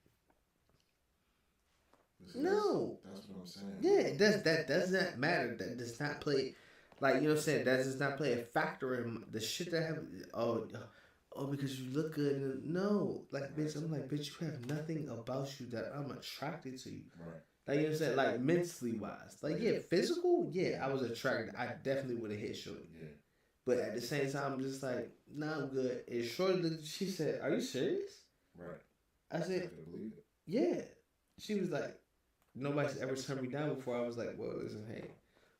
Speaker 1: No.
Speaker 2: That's what I'm saying.
Speaker 1: Yeah, that does not matter. That does not play, like, you know what I'm saying? That does not play a factor in the shit that happens. Oh, because you look good. No. Like, bitch, I'm like, bitch, you have nothing about you that I'm attracted to you.
Speaker 2: Right.
Speaker 1: Like, you know what I'm saying? Like, mentally wise. Like, yeah, physical, yeah, I was attracted. I definitely would have hit Shorty.
Speaker 2: Yeah.
Speaker 1: But at the same time, I'm just like, nah, I'm good. And Shorty, she said, are you serious?
Speaker 2: Right.
Speaker 1: I said,
Speaker 2: I could believe it.
Speaker 1: yeah. She was like, nobody's ever turned me down before. I was like, well, listen, hey,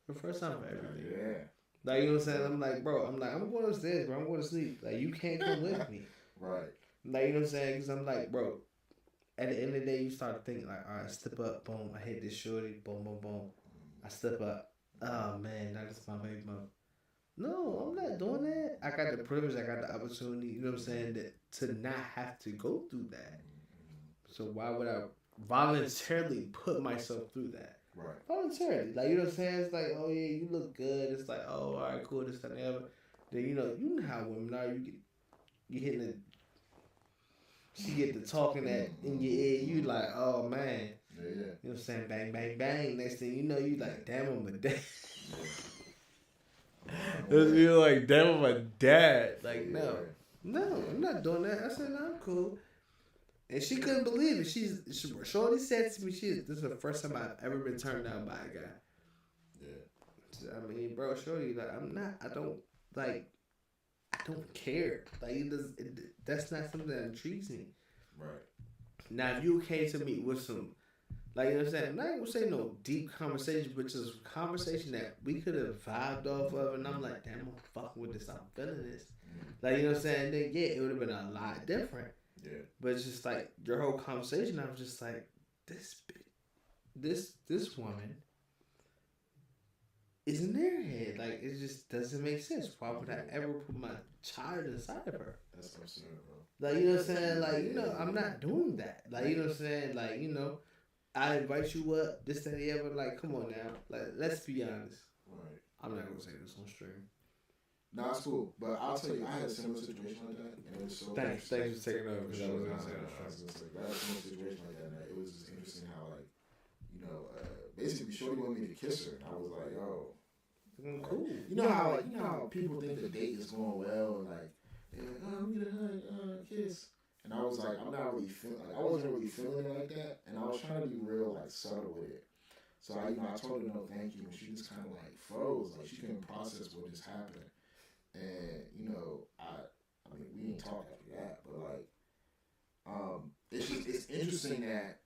Speaker 1: the first time for everything.
Speaker 2: Yeah.
Speaker 1: Like, you know what I'm saying? I'm like, bro, I'm going upstairs, bro. I'm going to sleep. Like, you can't come with me.
Speaker 2: Right.
Speaker 1: Like, you know what I'm saying? Because I'm like, bro, at the end of the day, you start thinking, like, all right, step up, boom, I hit this Shorty, boom, boom, boom. I step up. Oh, man, that is my baby mama. No, I'm not doing that. I got the privilege, I got the opportunity, you know what I'm saying, to not have to go through that. So why would I voluntarily put myself through that?
Speaker 2: Right.
Speaker 1: Voluntarily. Like, you know what I'm saying? It's like, oh, yeah, you look good. It's like, oh, all right, cool, this, that, and the other. Then, you know how women are. You hitting the, she get the talking that in your ear. You like, oh, man.
Speaker 2: Yeah.
Speaker 1: You know what I'm saying? Bang, bang, bang. Next thing you know, you like, damn, I'm a dad. You're like, damn, I'm a dad. Like, no, I'm not doing that. I said, no, I'm cool. And she couldn't believe it. Shorty said to me, this is the first time I've ever been turned down by a guy. Yeah. I mean, bro, Shorty, like, I don't care. Like, that's not something that intrigues me.
Speaker 2: Right.
Speaker 1: Now, if you came to me with some, like, you know what I'm saying? I'm not going to say no deep conversation, but just a conversation that we could have vibed off of, and I'm like, damn, I'm fucking with this. I'm feeling this. Like, you know what I'm saying? Then, yeah, it would have been a lot different.
Speaker 2: Yeah.
Speaker 1: But it's just like your whole conversation, I was just like, this woman is an airhead. Like, it just doesn't make sense. Why would I ever put my child inside of her?
Speaker 2: That's absurd, bro.
Speaker 1: Like, you know what I'm saying? Like, you know, I'm not doing that. Like, you know what I'm saying? Like, you know, I invite you up, this, that, the other. Like, come on now. Like, let's be honest.
Speaker 2: Right.
Speaker 1: I'm not gonna say this on stream.
Speaker 2: No, it's cool. But I'll tell you, I had a similar situation like that. And it was so
Speaker 1: Thanks for taking over. Because I was gonna say that.
Speaker 2: I had a similar situation like that. And it was just interesting how, like, you know, basically Shorty wanted me to kiss her. And I was like, yo.
Speaker 1: Cool.
Speaker 2: You know how people think the date is going well, like they're like, oh, I'm gonna hug, kiss, and I was like, I'm not really feeling, like, I wasn't really feeling it like that, and I was trying to be real, like, subtle with it. So I told her no, thank you, and she just kind of like froze, like she couldn't process what just happened, and you know, I mean, we didn't talk after that, but like, it's interesting that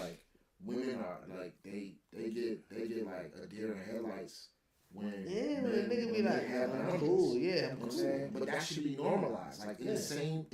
Speaker 2: like. Women are like they get like a deer in headlights when
Speaker 1: nigga be like, I'm cool, yeah, I'm cool.
Speaker 2: But that should be normalized, like in the same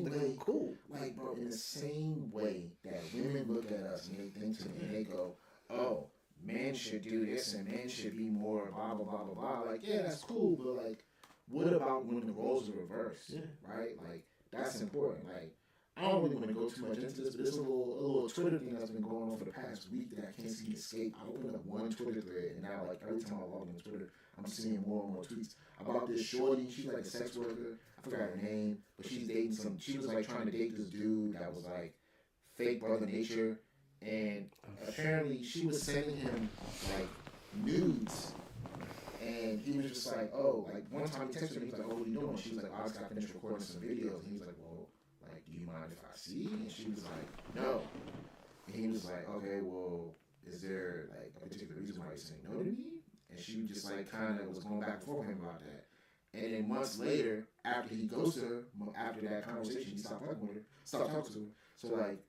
Speaker 2: way,
Speaker 1: cool.
Speaker 2: Like, bro, in the same way that women look at us and they think to me and they go, oh, men should do this and men should be more blah blah blah blah blah. Like, yeah, that's cool, but like, what about when the roles are reversed?
Speaker 1: Yeah.
Speaker 2: Right? Like, that's important. Like, I don't really want to go too much into this, but there's a little Twitter thing that's been going on for the past week that I can't seem to escape. I opened up one Twitter thread, and now, like, every time I log into Twitter, I'm seeing more and more tweets about this shorty. She's like a sex worker. I forgot her name, but she's dating she was like trying to date this dude that was like fake brother nature, and apparently she was sending him like nudes. And he was just like, oh, like one time he texted her, he was like, oh, what are you doing? She was like, I just got finished recording some videos. And he was like, well, like, do you mind if I see? And she was like, no. And he was like, okay, well, is there like a particular reason why you're saying no to me? And she just like kind of was going back and forth with him about that. And then months later, after he ghosted her, after that conversation, he stopped talking to her. So like,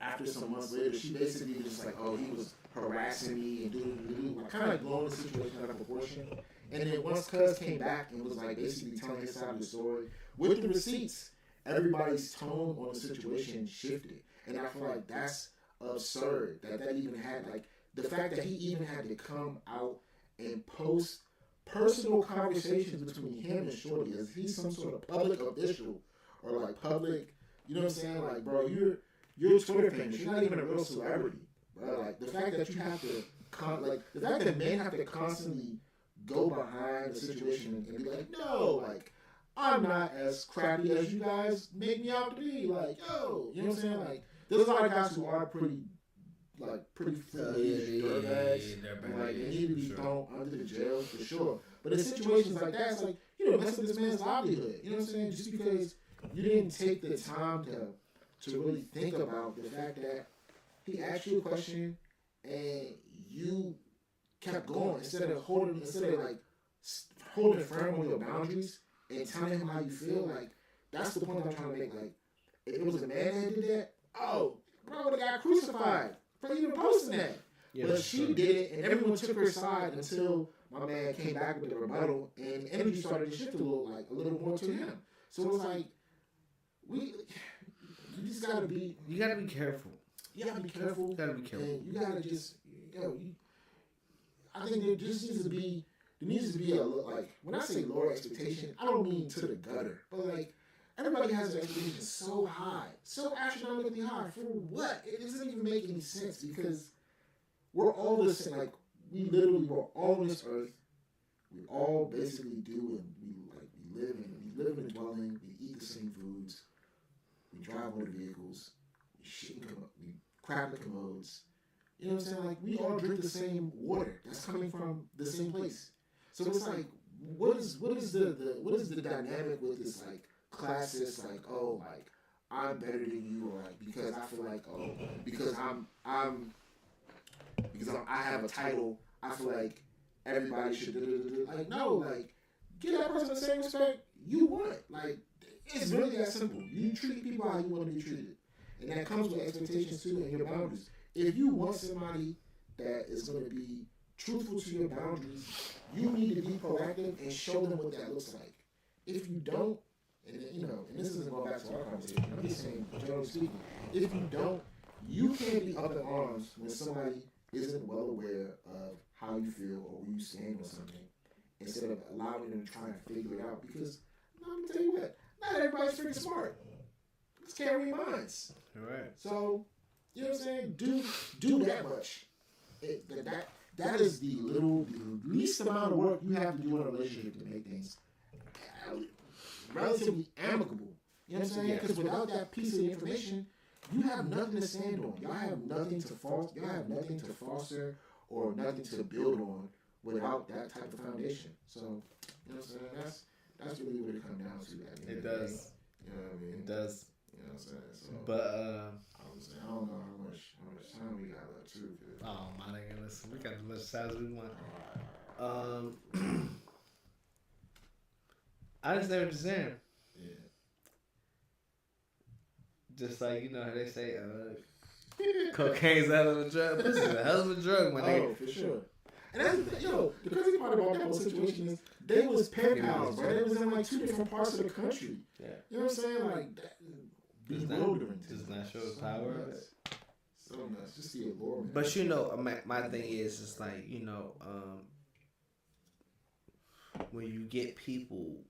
Speaker 2: after some months later, she basically was just like, oh, he was harassing me and like, kind of like blowing the situation out of proportion. And then once Cuz came back and was like basically telling his side of the story with the receipts, everybody's tone on the situation shifted. And I feel like that's absurd that even had, like, the fact that he even had to come out and post personal conversations between him and Shorty as he's some sort of public official or like public, you know what I'm saying? Like, bro, you're Twitter famous. You're not even a real celebrity, bro. Like, the fact that you have to, the fact that men have to constantly go behind the situation and be like, no, like, I'm not as crappy as you guys make me out to be. Like, yo, you know what I'm saying? Like, there's a lot of guys who are pretty foolish, dirtbags, and like, they need to be thrown under the jail for sure. But in situations like that, it's like, you know, mess up this man's livelihood. You know what I'm saying? Just because you didn't take the time to really think about the fact that he asked you a question and you kept going instead of holding firm on your boundaries and telling him how you feel. Like, that's the point I'm trying to make. Like, if it was a man that did that, oh, bro would have got crucified for even posting that. Yeah, but she did it, and everyone took her side until my man came back with the rebuttal, and energy started to shift a little more to him. So it was like, you just gotta be.
Speaker 1: You gotta be careful.
Speaker 2: You gotta be careful.
Speaker 1: You gotta be careful.
Speaker 2: And you gotta just, I think there needs to be a, like, when I say lower expectation, I don't mean to the gutter, but like, everybody has their expectations so high, so astronomically high. For what? It doesn't even make any sense, because we're all the same. Like, we're all on this earth. We all basically do, and we live in a dwelling. We eat the same foods. We drive motor vehicles. We crap the commodes. You know what I'm saying? Like, we all drink the same water that's coming from the same place. So it's like, what is the dynamic with this, like, classist, like, oh, like, I'm better than you, or like, because I feel like, oh, because I have a title, I feel like everybody should like, no, like, give that person the same respect you want. Like, it's really that simple. You treat people how you want to be treated, and that comes with expectations too and your boundaries. If you want somebody that is going to be truthful to your boundaries, you need to be proactive and show them what that looks like. If you don't, and this isn't going back to our conversation, I'm just saying, generally speaking, if you don't, you can't be up in arms when somebody isn't well aware of how you feel or where you stand on something, instead of allowing them to try and figure it out. Because, I'm going to tell you what, not everybody's freaking smart. Just can't read minds.
Speaker 1: All right.
Speaker 2: So, you know what I'm saying? Do that much. That is the least amount of work you have to do in a relationship to make things relatively amicable. You know what I'm saying? Because without that piece of information, you have nothing to stand on. Y'all have nothing to foster or nothing to build on without that type of foundation. So, you know what I'm saying? That's really what it comes down to.
Speaker 1: It does.
Speaker 2: You know what I mean?
Speaker 1: It does.
Speaker 2: You know what I'm saying? So,
Speaker 1: but
Speaker 2: I don't know how much time we got left too.
Speaker 1: Oh my nigga, listen, we got as much time as we want. I understand what you're saying.
Speaker 2: Yeah.
Speaker 1: Just like, you know how they say, cocaine's a hell of a drug. This is a hell of a drug, my nigga.
Speaker 2: Oh, for sure. And that's, the crazy part about that whole situation is they was pen pals, bro. They was in like 2 different parts of the country.
Speaker 1: Yeah.
Speaker 2: You know what I'm saying? Like, that bewildering.
Speaker 1: Does not show the power of it.
Speaker 2: So nuts. Just the allure, man.
Speaker 1: But my thing is, it's like, when you get people,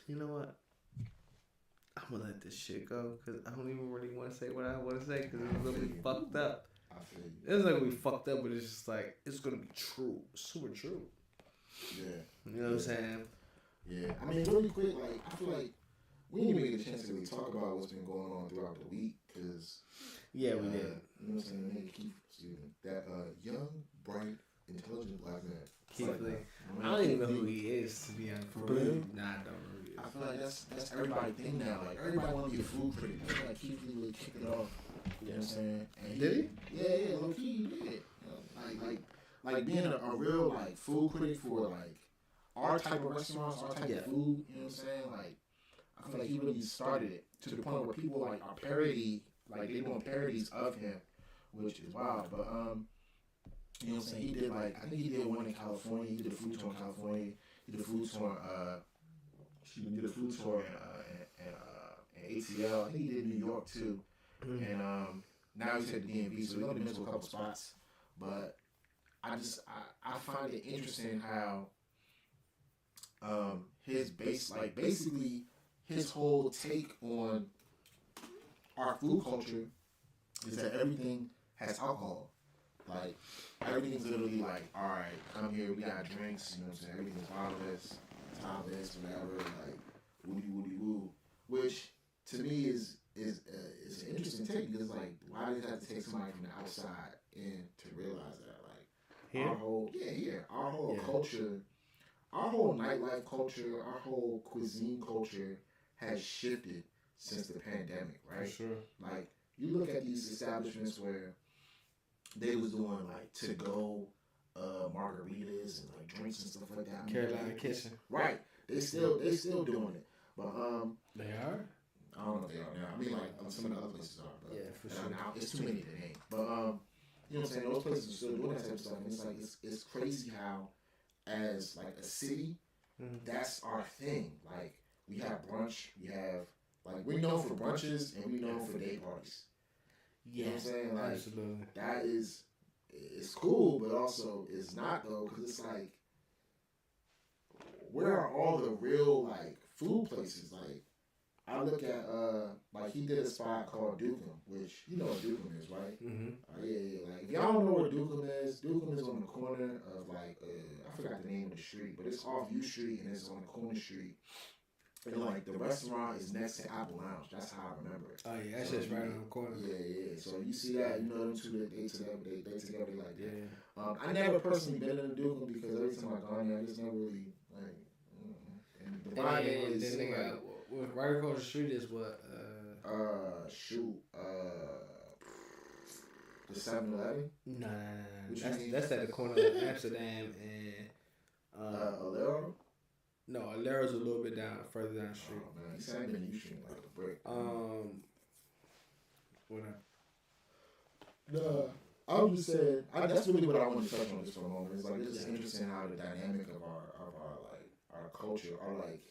Speaker 1: you know what? I'm gonna let this shit go, because I don't even really want to say what I want to say, because it's gonna be fucked up.
Speaker 2: I feel you.
Speaker 1: It's not gonna be fucked up, but it's just like, it's gonna be true, super true.
Speaker 2: Yeah.
Speaker 1: You know what I'm saying?
Speaker 2: Yeah. I mean, really quick, like, I feel like we didn't even get a chance to really talk about what's been going on throughout the week, because
Speaker 1: we did.
Speaker 2: You know what I'm saying? That young, bright, intelligent black man.
Speaker 1: Keith Lee. I don't even know who he is, to be honest.
Speaker 2: For real?
Speaker 1: Nah, I don't know who he is.
Speaker 2: I feel like that's everybody's thing now. Like, everybody want to be a food critic. I feel like Keith Lee really kicked it off. You know what I'm saying? And
Speaker 1: Did he?
Speaker 2: Yeah, low key, he did. Like being a real, like, food critic for, like, our type of restaurants, our type of food. You know what I'm saying? Like, I feel like he really started it to the point where people, like, are like they doing parodies of him, which is wild. But you know what I'm saying? He did like I think he did one in California. He did a food tour in California. He did a food tour. He did a food tour in ATL. I think he did New York too. And now he's at the DMV, so he's only been to a couple spots. But I find it interesting how his basically his whole take on our food culture is that everything has alcohol. Like everything's literally like, all right, come here, we got drinks, you know what I'm saying? Everything's bottomless, topless, whatever, like woody woody woo. Which to me is an interesting take because like why does it have to take somebody from the outside in to realize that? Like
Speaker 1: here?
Speaker 2: Our whole culture, our whole nightlife culture, our whole cuisine culture has shifted since the pandemic, right?
Speaker 1: For sure.
Speaker 2: Like you look at these establishments where they was doing like to go margaritas and like drinks and stuff like that.
Speaker 1: Carolina Kitchen.
Speaker 2: Right. They still doing it. But
Speaker 1: they are?
Speaker 2: I don't know if they are now. I mean like some of the other places are, but
Speaker 1: yeah, for sure.
Speaker 2: now it's too many to name. But you know what I'm saying, those places are still doing that type of stuff. And it's like it's crazy how as like a city, that's our thing. Like we have brunch, we have like we're known for brunches and we're known for day parties. You know what I'm saying? Like,
Speaker 1: absolutely.
Speaker 2: that is, it's cool, but also it's not though, because it's like, where are all the real like food places? Like, I look at like he did a spot called Dukem, which you know what Dukem is, right? Yeah. Like if y'all don't know where Dukem is on the corner of like I forgot the name of the street, but it's off U Street and it's on the corner street. And like the restaurant is next to Apple Lounge. That's how I remember it.
Speaker 1: Oh yeah, that's just right on the corner.
Speaker 2: Yeah. So you see that, you know them two, they together like that. Yeah. I never personally been in the Duke because every time I gone there, I just never really like. And the vibe ain't really seem like.
Speaker 1: Right across the street is what?
Speaker 2: The 7-Eleven.
Speaker 1: Nah. That's at the corner of Amsterdam and
Speaker 2: Alero.
Speaker 1: No, Alero's a little bit further down the street.
Speaker 2: Oh man, you said I've been using like a brick.
Speaker 1: Whatever.
Speaker 2: No, I was just saying. That's really what I wanted to touch on just for a moment. It's like it's just interesting how the dynamic of our culture, are like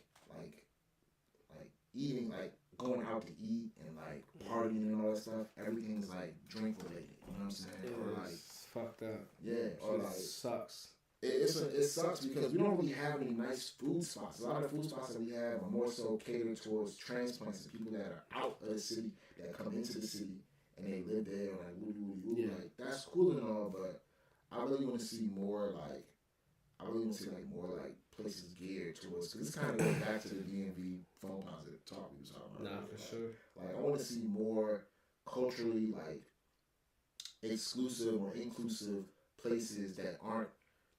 Speaker 2: eating, like going out to eat and like partying and all that stuff. Everything's like drink related. You know what I'm saying? Or like
Speaker 1: fucked up.
Speaker 2: Yeah. Or like
Speaker 1: sucks.
Speaker 2: It sucks because we don't really have any nice food spots. A lot of food spots that we have are more so catered towards transplants and people that are out of the city that come into the city and they live there like woo. Like that's cool and all, but I really want to see more like more like places geared towards, because this kind of goes back to the DMV phone positive talk we was talking about.
Speaker 1: Nah, for sure.
Speaker 2: Like I want to see more culturally like exclusive or inclusive places that aren't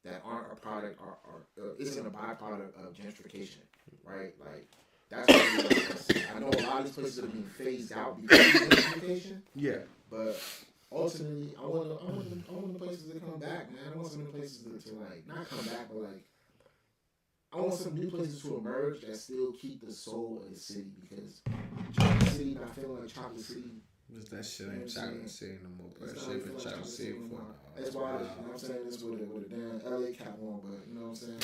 Speaker 2: a product or isn't a byproduct of gentrification, right? Like that's what we want to see. I know a lot of these places are being phased out because of gentrification.
Speaker 1: Yeah,
Speaker 2: but ultimately, I want the places to come back, man. I want some of the places to like not come back, but like I want some new places to emerge that still keep the soul of the city, because Chocolate City not feeling like Chocolate City.
Speaker 1: That shit ain't Chocolate City no more, but shit been Chocolate City for now.
Speaker 2: That's why, you know what I'm saying, this with a damn LA cap on, but you know what I'm saying?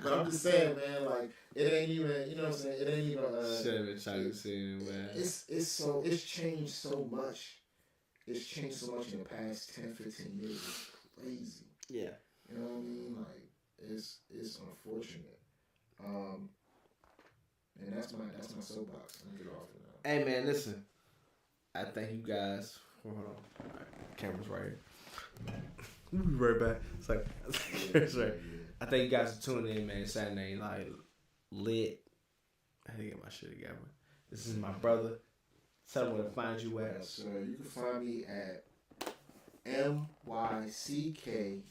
Speaker 2: But I'm just saying, man, like, it ain't even, you know what I'm saying, it ain't even,
Speaker 1: shit been Chocolate City, man.
Speaker 2: It's changed so much. It's changed so much in the past 10, 15 years. It's crazy.
Speaker 1: Yeah.
Speaker 2: You know what I mean? Like, it's unfortunate. And that's my soapbox. Let me get off of that.
Speaker 1: Hey man, listen. I thank you guys. Hold on. All right, camera's right here. We'll be right back. It's like, I thank you guys for tuning in, man. Saturday Night Lit. I had to get my shit together. This is my brother. Tell them where to find you at.
Speaker 2: So you can find me at MYCKMNDY.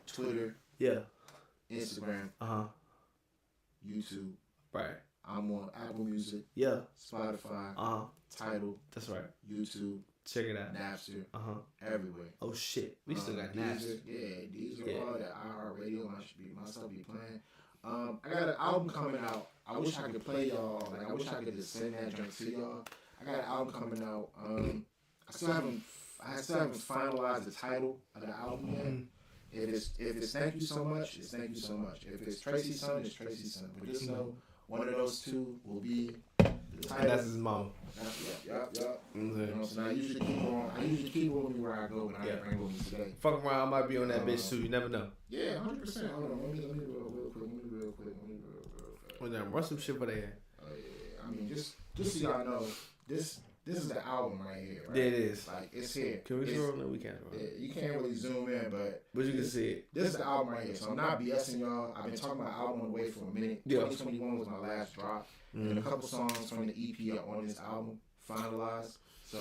Speaker 2: Twitter.
Speaker 1: Yeah.
Speaker 2: Instagram. YouTube.
Speaker 1: Right.
Speaker 2: I'm on Apple Music.
Speaker 1: Yeah.
Speaker 2: Spotify. Tidal.
Speaker 1: That's right.
Speaker 2: YouTube.
Speaker 1: Check it out.
Speaker 2: Napster. Everywhere.
Speaker 1: Oh shit. We still got Napster.
Speaker 2: These are all that iHeartRadio. My stuff be playing. I got an album coming out. I wish I could play y'all. Like I wish I could just send that joint to y'all. I got an album coming out. I still haven't finalized the title of the album yet. If it's Thank You So Much, it's Thank You So Much. If it's Tracy's Son, it's Tracy's Son. But just know one of those two will be the title.
Speaker 1: And that's his mom.
Speaker 2: Yup. You know, so I usually keep it with me where I go, but I didn't bring it with me today.
Speaker 1: Fuck around, I might be on that bitch too. You never know.
Speaker 2: Yeah, 100%. Hold on, let me real quick.
Speaker 1: Well, then run some shit for their head.
Speaker 2: Oh yeah, I mean just so y'all know, this is the album right here. Right?
Speaker 1: Yeah, it is.
Speaker 2: Like it's here.
Speaker 1: Can we scroll? No, we can't.
Speaker 2: You can't really zoom in, but
Speaker 1: you can see it.
Speaker 2: This is the album right here. So I'm not BSing y'all. I've been talking about album on the way for a minute.
Speaker 1: Yeah.
Speaker 2: 2021 was my last drop, and a couple songs from the EP are on this album finalized. So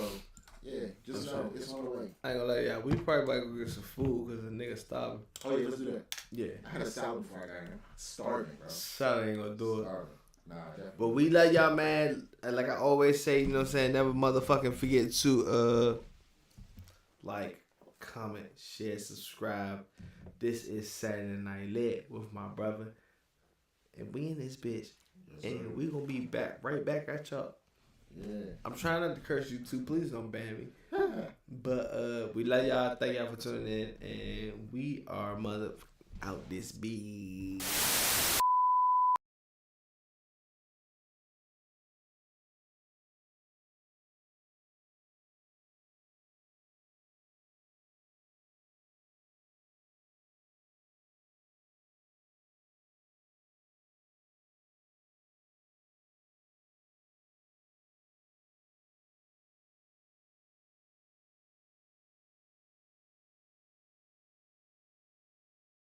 Speaker 2: yeah, just know it's on the way.
Speaker 1: I ain't gonna lie, yeah. We probably about to go get some food because the nigga starving.
Speaker 2: Oh yeah, let's do that.
Speaker 1: Yeah.
Speaker 2: I had a salad before I got here. Starving, bro.
Speaker 1: Salad ain't gonna do it.
Speaker 2: Starving. Nah, definitely.
Speaker 1: But we love y'all, man. And like I always say, you know what I'm saying? Never motherfucking forget to like, comment, share, subscribe. This is Saturday Night Lit with my brother. And we in this bitch. And we gonna be right back at y'all.
Speaker 2: Yeah.
Speaker 1: I'm trying not to curse you too. Please don't ban me. But we love y'all. Thank y'all for tuning in. And we are out this beat.